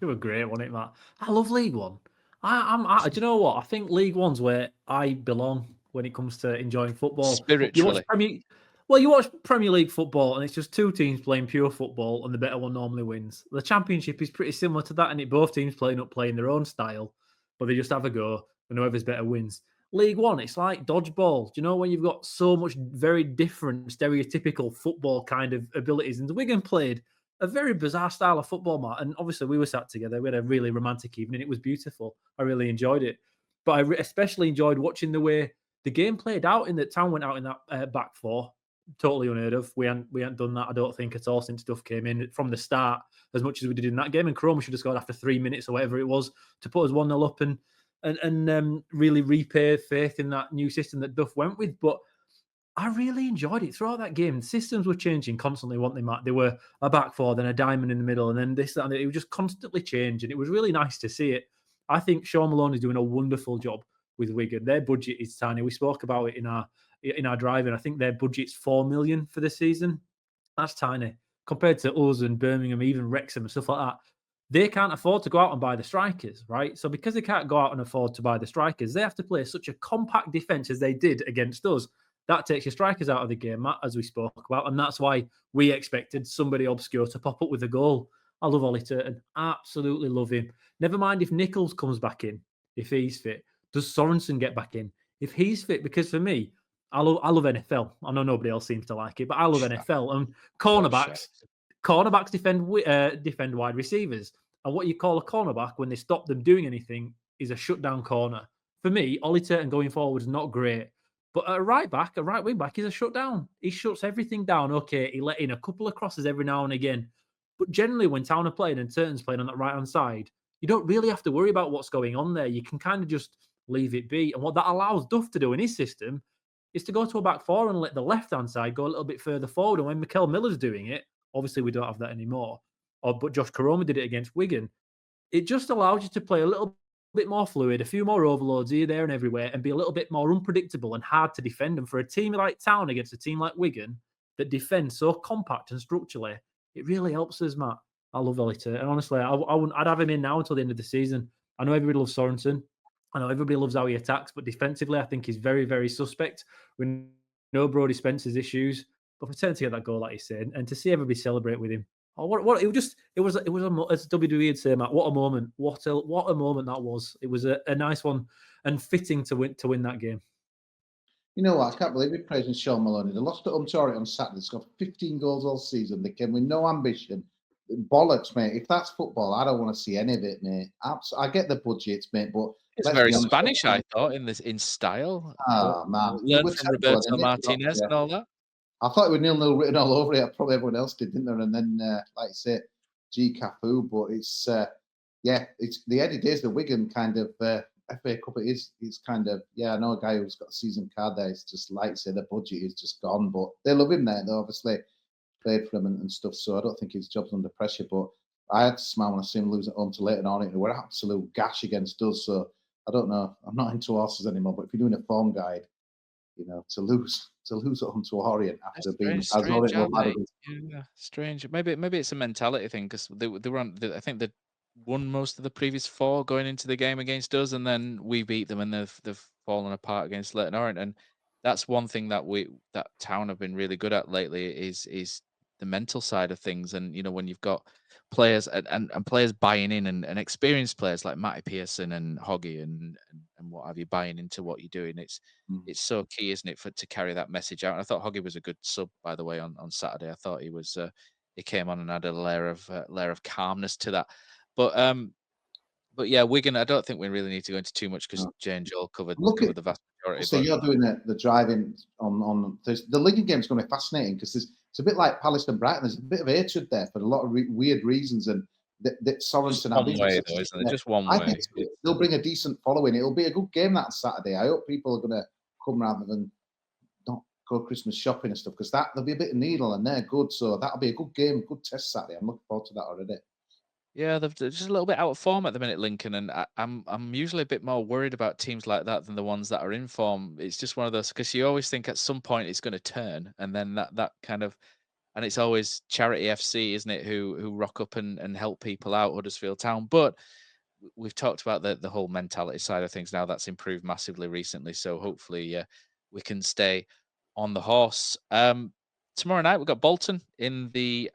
It was great, wasn't it, Matt? I love League One. Do you know what? I think League One's where I belong when it comes to enjoying football. Spiritually. You watch Premier League football and it's just two teams playing pure football and the better one normally wins. The Championship is pretty similar to that, and both teams playing their own style, but they just have a go and whoever's better wins. League One, it's like dodgeball. Do you know when you've got so much very different, stereotypical football kind of abilities? And the Wigan played a very bizarre style of football, Matt. And obviously we were sat together. We had a really romantic evening. It was beautiful. I really enjoyed it. But I especially enjoyed watching the way the game played out, in that Town went out in that back four. Totally unheard of. We hadn't done that, I don't think, at all since Duff came in from the start, as much as we did in that game. And Chrome should have scored after 3 minutes or whatever it was to put us 1-0 up. And and really repay faith in that new system that Duff went with. But I really enjoyed it throughout that game. Systems were changing constantly, weren't they, Matt? They were a back four, then a diamond in the middle, and then this, that, and it would just constantly change. And it was really nice to see it. I think Sean Malone is doing a wonderful job with Wigan. Their budget is tiny. We spoke about it in our driving. I think their budget's 4 million for the season. That's tiny compared to us and Birmingham, even Wrexham and stuff like that. They can't afford to go out and buy the strikers, right? So because they can't go out and afford to buy the strikers, they have to play such a compact defence as they did against us. That takes your strikers out of the game, Matt, as we spoke about. And that's why we expected somebody obscure to pop up with a goal. I love Ollie Turton. Absolutely love him. Never mind if Nichols comes back in, if he's fit. Does Sorensen get back in? If he's fit, because for me, I love NFL. I know nobody else seems to like it, but I love NFL. And cornerbacks defend wide receivers. And what you call a cornerback when they stop them doing anything is a shutdown corner. For me, Ollie Turton going forward is not great. But a right wing back is a shutdown. He shuts everything down. Okay, he let in a couple of crosses every now and again. But generally, when Town are playing and Turton's playing on that right-hand side, you don't really have to worry about what's going on there. You can kind of just leave it be. And what that allows Duff to do in his system is to go to a back four and let the left-hand side go a little bit further forward. And when Mikel Miller's doing it, obviously we don't have that anymore. But Josh Koroma did it against Wigan. It just allows you to play a little bit more fluid, a few more overloads here, there, and everywhere, and be a little bit more unpredictable and hard to defend. And for a team like Town against a team like Wigan that defends so compact and structurally, it really helps us, Matt. I love Elliott. And honestly, I'd have him in now until the end of the season. I know everybody loves Sorensen. I know everybody loves how he attacks, but defensively, I think he's very, very suspect. We know Brodie Spencer's issues, but for Turner to get that goal, like you said, and to see everybody celebrate with him, what it was as WWE would say, Matt. What a moment! What a moment that was. It was a nice one and fitting to win that game. You know what? I can't believe we're praising Sean Maloney. They lost to Torrey on Saturday. He's got 15 goals all season. They came with no ambition. Bollocks, mate. If that's football, I don't want to see any of it, mate. I get the budgets, mate, but it's very Spanish, I thought, in style. Oh, man. Learned from Roberto Martinez and all that. I thought it was 0-0 written all over it. Probably everyone else did, didn't there? And then, like you say, G Cafu. But it's, it's the early days. The Wigan kind of FA Cup. It's kind of, I know a guy who's got a season card there. It's just like you say, the budget is just gone. But they love him there. They obviously played for him and stuff. So I don't think his job's under pressure. But I had to smile when I see him lose at home to Leighton Orient, who were absolute gash against us. So I don't know. I'm not into horses anymore. But if you're doing a form guide, you know, to lose at home to Orient after being as Orient. Yeah, strange. Maybe it's a mentality thing because they were on. I think they won most of the previous 4 going into the game against us, and then we beat them, and they've fallen apart against Leighton Orient. And that's one thing that Town have been really good at lately is the mental side of things. And you know, when you've got players and players buying in and experienced players like Matty Pearson and Hoggy and what have you buying into what you're doing, it's so key, isn't it, to carry that message out. And I thought Hoggy was a good sub, by the way, on Saturday. I thought he came on and added a layer of calmness to that. But yeah, Wigan, I don't think we really need to go into too much because Jay and Joel covered the vast majority. So you're doing the driving on the League game is going to be fascinating because it's a bit like Palace and Brighton. There's a bit of hatred there for a lot of weird reasons, and that Sorensen. One way, though, isn't it? Just one way. I think they'll bring a decent following. It'll be a good game that Saturday. I hope people are going to come rather than not go Christmas shopping and stuff because there'll be a bit of needle and they're good. So that'll be a good game, good test Saturday. I'm looking forward to that already. Yeah, they're just a little bit out of form at the minute, Lincoln, and I'm usually a bit more worried about teams like that than the ones that are in form. It's just one of those because you always think at some point it's going to turn, and then that kind of, and it's always Charity FC, isn't it, who rock up and help people out, Huddersfield Town. But we've talked about the whole mentality side of things now. That's improved massively recently, so hopefully we can stay on the horse. Tomorrow night we've got Bolton in the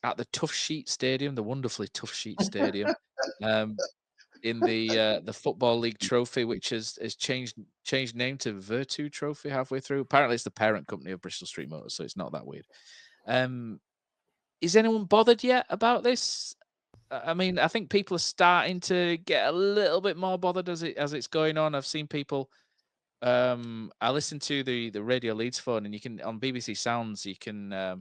at the Tough Sheet Stadium, the wonderfully Tough Sheet Stadium, in the Football League Trophy, which has changed name to Virtu Trophy halfway through. Apparently, it's the parent company of Bristol Street Motors, so it's not that weird. Is anyone bothered yet about this? I mean, I think people are starting to get a little bit more bothered as it's going on. I've seen people. I listened to the Radio Leeds phone, and you can on BBC Sounds you can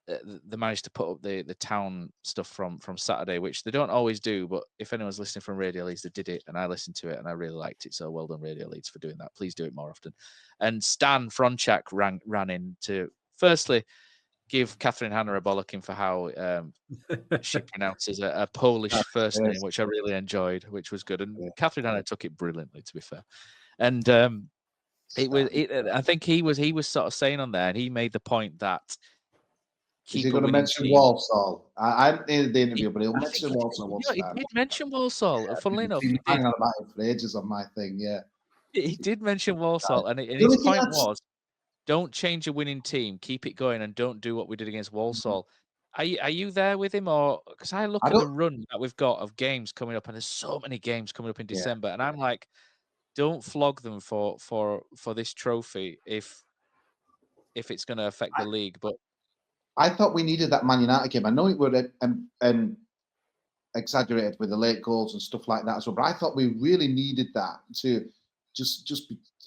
they managed to put up the town stuff from Saturday, which they don't always do. But if anyone's listening from Radio Leeds, they did it, and I listened to it, and I really liked it. So well done, Radio Leeds, for doing that. Please do it more often. And Stan Fronchak ran in to firstly give Catherine Hanna a bollocking for how she pronounces a Polish first name, which I really enjoyed, which was good. And Catherine Hanna took it brilliantly, to be fair. And I think he was sort of saying on there, and he made the point that is he going to mention Walsall? I haven't heard the interview, but he'll mention Walsall. He did mention Walsall. Funnily enough, he did. Hang on about it for ages on my thing. Yeah, he did mention Walsall, and his point was, don't change a winning team, keep it going, and don't do what we did against Walsall. Are you there with him, or because I look at the run that we've got of games coming up, and there's so many games coming up in December, and I'm like, don't flog them for this trophy if it's going to affect the league. But I thought we needed that Man United game. I know it would exaggerated with the late goals and stuff like that as well, but I thought we really needed that to just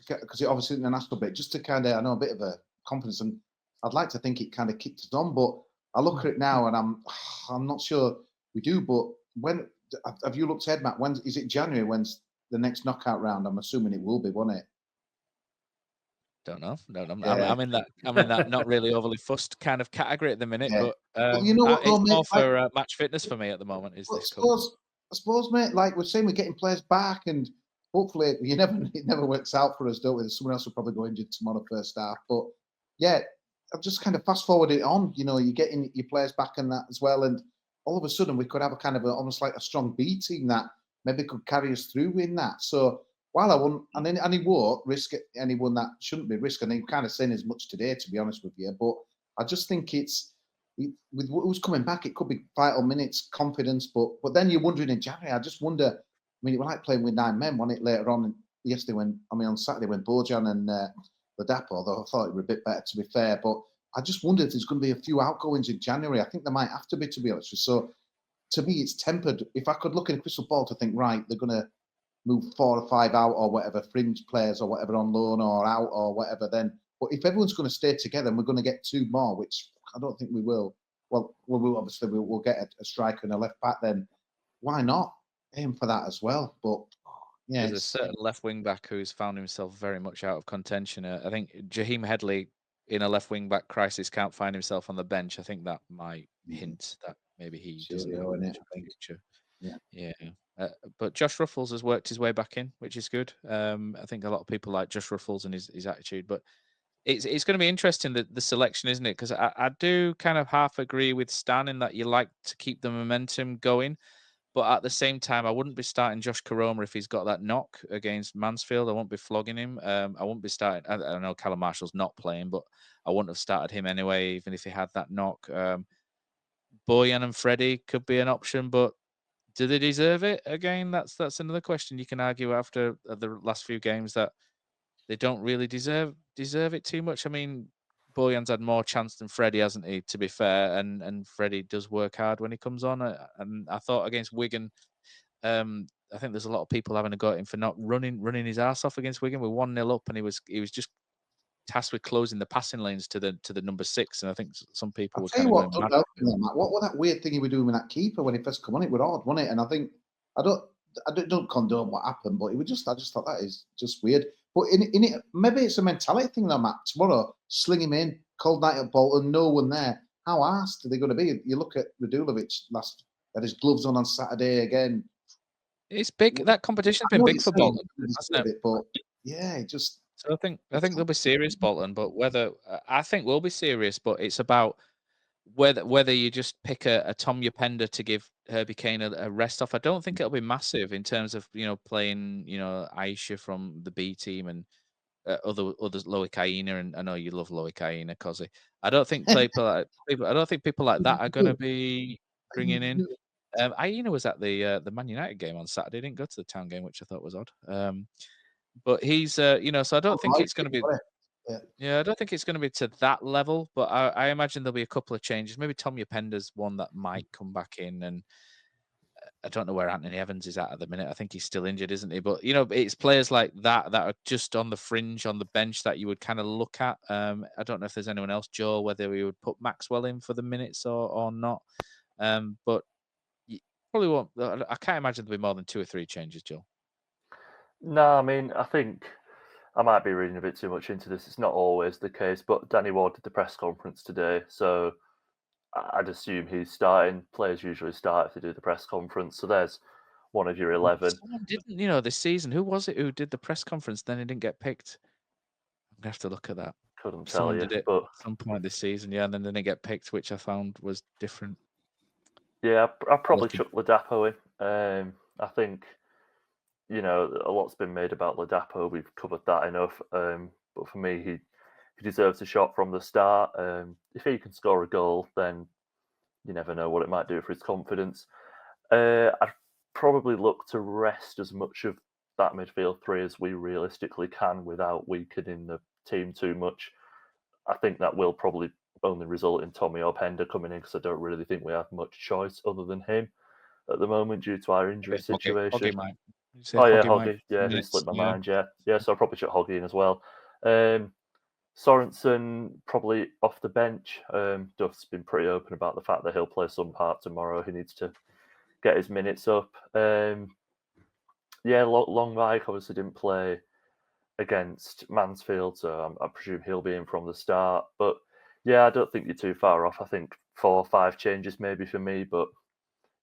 because it obviously international bit, just to kind of, I know, a bit of a confidence, and I'd like to think it kind of kicked us on, but I look at it now and I'm not sure we do. But when have you looked ahead, Matt? When is it? January? When's the next knockout round? I'm assuming it will be, won't it? Don't know. I'm in that not really overly fussed kind of category at the minute, but you know what, it's more for match fitness for me at the moment. I suppose, mate, like we're saying, we're getting players back, and hopefully it never works out for us, don't we? Someone else will probably go injured tomorrow first half, but yeah, I've just kind of fast forwarded it on. You know, you're getting your players back and that as well, and all of a sudden we could have a kind of almost like a strong B team that maybe could carry us through in that. So while I won't, and he won't risk anyone that shouldn't be risked, and he's kind of saying as much today, to be honest with you. But I just think with who's coming back, it could be vital minutes, confidence. But then you're wondering in January. I just wonder. I mean, it was like playing with 9 men, wasn't it? Later on on Saturday when Bojan and Ladapo, although I thought it were a bit better, to be fair. But I just wonder if there's going to be a few outgoings in January. I think there might have to be, to be honest with you. So to me, it's tempered. If I could look in a crystal ball to think, right, they're going to move 4 or 5 out or whatever, fringe players or whatever on loan or out or whatever, then. But if everyone's going to stay together and we're going to get 2 more, which I don't think we will. Well, we'll get a striker and a left back. Then why not aim for that as well? But yeah, there's a certain left wing back who's found himself very much out of contention. I think Jaheim Headley in a left wing back crisis can't find himself on the bench. I think that might hint that maybe he doesn't have a picture. Yeah. But Josh Ruffles has worked his way back in, which is good. I think a lot of people like Josh Ruffles and his attitude, but it's going to be interesting, the selection, isn't it? Because I do kind of half agree with Stan in that you like to keep the momentum going, but at the same time, I wouldn't be starting Josh Koroma if he's got that knock against Mansfield. I won't be flogging him. I won't be starting. I know Callum Marshall's not playing, but I wouldn't have started him anyway, even if he had that knock. Bojan and Freddie could be an option, but do they deserve it? Again, that's another question you can argue after the last few games that they don't really deserve it too much. I mean, Bojan's had more chance than Freddie, hasn't he, to be fair, and Freddie does work hard when he comes on. And I thought against Wigan, I think there's a lot of people having a go at him for not running his ass off against Wigan. We're 1-0 up, and he was just tasked with closing the passing lanes to the number 6, and I think some people were kind of going mad. What was that weird thing he was doing with that keeper when he first come on? It was odd, wasn't it? And I think I don't condone what happened, but it was I just thought that is just weird. But in it, maybe it's a mentality thing though, Matt. Tomorrow, sling him in, cold night at Bolton, no one there. How arsed are they going to be? You look at Radulovic had his gloves on Saturday again. It's big. That competition's been big for Bolton, hasn't it? But yeah, just. So I think they'll be serious, Bolton. But whether I think we'll be serious, but it's about whether you just pick a Tom Yapenda to give Herbie Kane a rest off. I don't think it'll be massive in terms of playing Aisha from the B team and others, Loic Aina, and I know you love Loic Aina, Kosi. I don't think people like that are going to be bringing in. Aina was at the Man United game on Saturday. Didn't go to the Town game, which I thought was odd. But he's so I don't think it's going to be. Yeah, I don't think it's going to be to that level, but I imagine there'll be a couple of changes. Maybe Tom Yapenda's one that might come back in, and I don't know where Anthony Evans is at the minute. I think he's still injured, isn't he? But it's players like that that are just on the fringe, on the bench that you would kind of look at. I don't know if there's anyone else, Joe, whether we would put Maxwell in for the minutes or not. But you probably won't. I can't imagine there'll be more than 2 or 3 changes, Joe. No, I mean, I think I might be reading a bit too much into this. It's not always the case, but Danny Ward did the press conference today, so I'd assume he's starting. Players usually start if they do the press conference, so there's one of your 11. Someone didn't, this season. Who was it who did the press conference? Then he didn't get picked. I'm gonna have to look at that. Couldn't tell Someone you, did it but at some point this season, yeah, and then they didn't get picked, which I found was different. yeah, I probably Looking- chuck Ladapo in. I think, a lot's been made about Ladapo. We've covered that enough. But for me, he deserves a shot from the start. If he can score a goal, then you never know what it might do for his confidence. I'd probably look to rest as much of that midfield three as we realistically can without weakening the team too much. I think that will probably only result in Tommy Openda coming in because I don't really think we have much choice other than him at the moment due to our injury situation. Hoggy might. Oh yeah, Hoggy might. Hoggy. Yeah, he Minutes, slipped my yeah. mind. Yeah. So I'll probably chuck Hoggy in as well. Sorensen probably off the bench. Duff's been pretty open about the fact that he'll play some part tomorrow. He needs to get his minutes up. Long Mike obviously didn't play against Mansfield, so I presume he'll be in from the start. But yeah, I don't think you're too far off. I think 4 or 5 changes maybe for me, but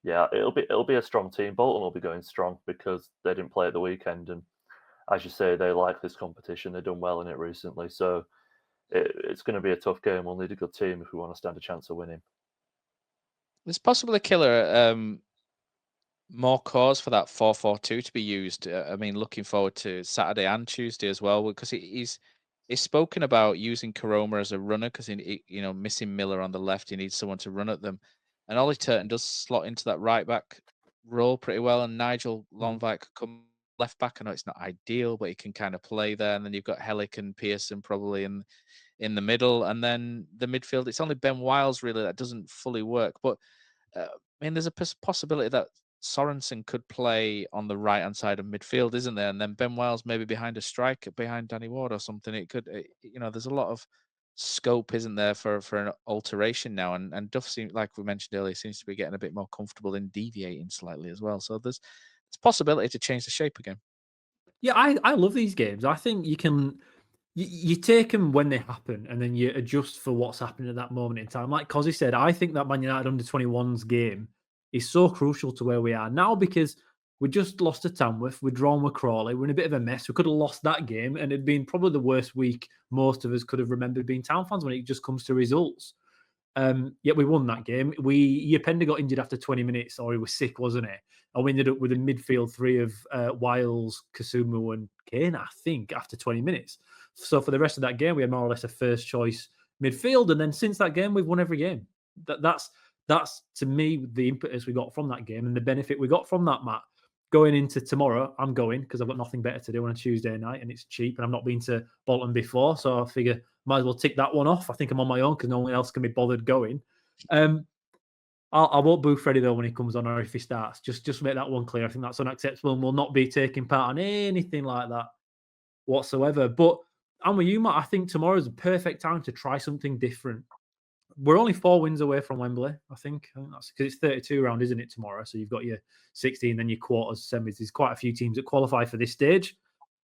yeah, it'll be a strong team. Bolton will be going strong because they didn't play at the weekend, and as you say, they like this competition. They've done well in it recently, so it's going to be a tough game. We'll need a good team if we want to stand a chance of winning. There's possibly a killer more cause for that 4-4-2 to be used. I mean, looking forward to Saturday and Tuesday as well, because he's spoken about using Koroma as a runner because missing Miller on the left, he needs someone to run at them, and Ollie Turton does slot into that right back role pretty well, and Nigel Longvike could come left back. I know it's not ideal, but he can kind of play there, and then you've got Hellick and Pearson probably in the middle, and then the midfield. It's only Ben Wiles really that doesn't fully work, but I mean, there's a possibility that Sorensen could play on the right-hand side of midfield, isn't there? And then Ben Wiles maybe behind a striker, behind Danny Ward or something. It could, there's a lot of scope, isn't there, for an alteration now? And Duff seems, like we mentioned earlier, seems to be getting a bit more comfortable in deviating slightly as well. So there's possibility to change the shape again. Yeah, I love these games. I think you can. You take them when they happen, and then you adjust for what's happening at that moment in time. Like Kosi said, I think that Man United under-21s game is so crucial to where we are now because we just lost to Tamworth, we're drawn with Crawley, we're in a bit of a mess. We could have lost that game, and it'd been probably the worst week most of us could have remembered being Town fans when it just comes to results. Yet we won that game. Openda got injured after 20 minutes, or he was sick, wasn't it? And we ended up with a midfield three of Wiles, Kasumu, and Kane, I think, after 20 minutes. So for the rest of that game, we had more or less a first choice midfield. And then since that game, we've won every game. That's to me the impetus we got from that game and the benefit we got from that, Matt. Going into tomorrow, I'm going because I've got nothing better to do on a Tuesday night and it's cheap and I've not been to Bolton before. So I figure might as well tick that one off. I think I'm on my own because no one else can be bothered going. I won't boo Freddie though when he comes on or if he starts. Just make that one clear. I think that's unacceptable and will not be taking part in anything like that whatsoever. But I'm with you, Matt. I think tomorrow is a perfect time to try something different. We're only 4 wins away from Wembley, I think that's because it's 32 round, isn't it, tomorrow? So you've got your 16, then your quarters, semis. There's quite a few teams that qualify for this stage.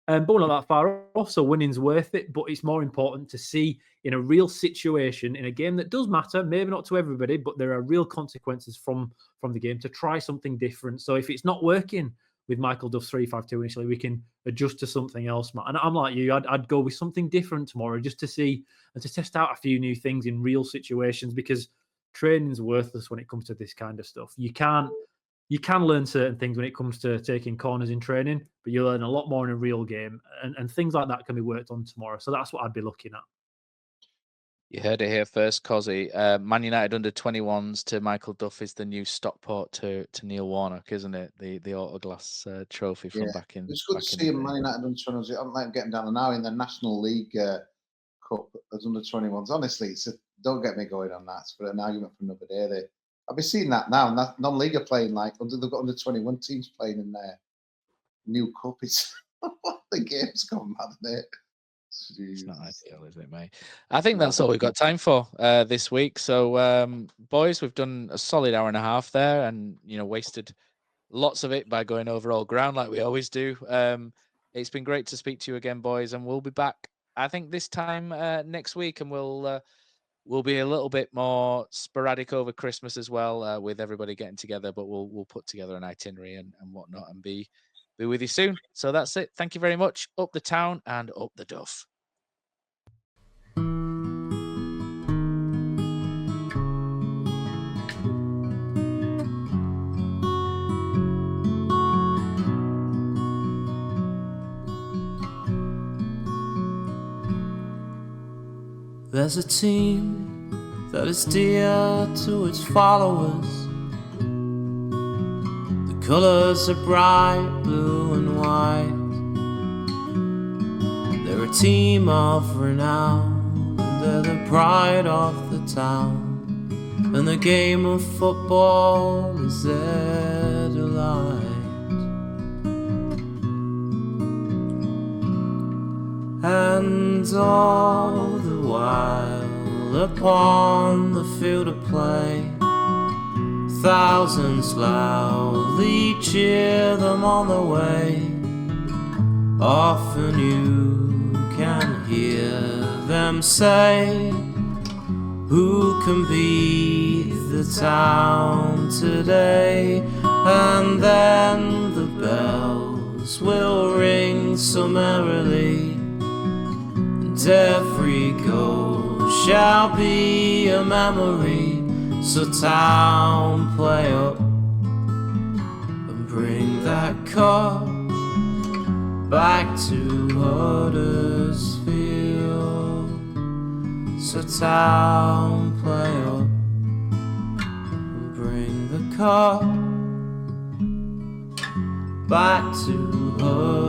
But we're not that far off, so winning's worth it. But it's more important to see in a real situation, in a game that does matter, maybe not to everybody, but there are real consequences from the game to try something different. So if it's not working with Michael Duff's 3-5-2 initially, we can adjust to something else, Matt. And I'm like you, I'd go with something different tomorrow just to see and to test out a few new things in real situations because training's worthless when it comes to this kind of stuff. You can learn certain things when it comes to taking corners in training, but you learn a lot more in a real game, and things like that can be worked on tomorrow. So that's what I'd be looking at. You heard it here first, Kosi. Man United under 21s to Michael Duff is the new Stockport to Neil Warnock, isn't it? The Autoglass trophy from back in. It's good to see Man United under 21s. I don't like getting down now in the National League Cup as under 21s. Honestly, don't get me going on that. It's for an argument for another day. I've been seeing that now. And that non-league are playing they've got under 21 teams playing in their new cup. It's the game's gone mad, isn't it? It's not ideal, is it, mate? I think that's all we've got time for this week. So, boys, we've done a solid hour and a half there, and wasted lots of it by going over all ground like we always do. It's been great to speak to you again, boys, and we'll be back, I think, this time next week, and we'll be a little bit more sporadic over Christmas as well, with everybody getting together. But we'll put together an itinerary and whatnot, and be with you soon. So that's it. Thank you very much. Up the town and up the Duff. There's a team that is dear to its followers. The colours are bright blue and white. They're a team of renown, and they're the pride of the town. And the game of football is their delight. And all the while upon the field of play, thousands loudly cheer them on the way. Often you can hear them say, who can beat the town today? And then the bells will ring so merrily, and every goal shall be a memory. So town, play up and bring that cup back to Huddersfield. So town, play up and bring the cup back to Huddersfield.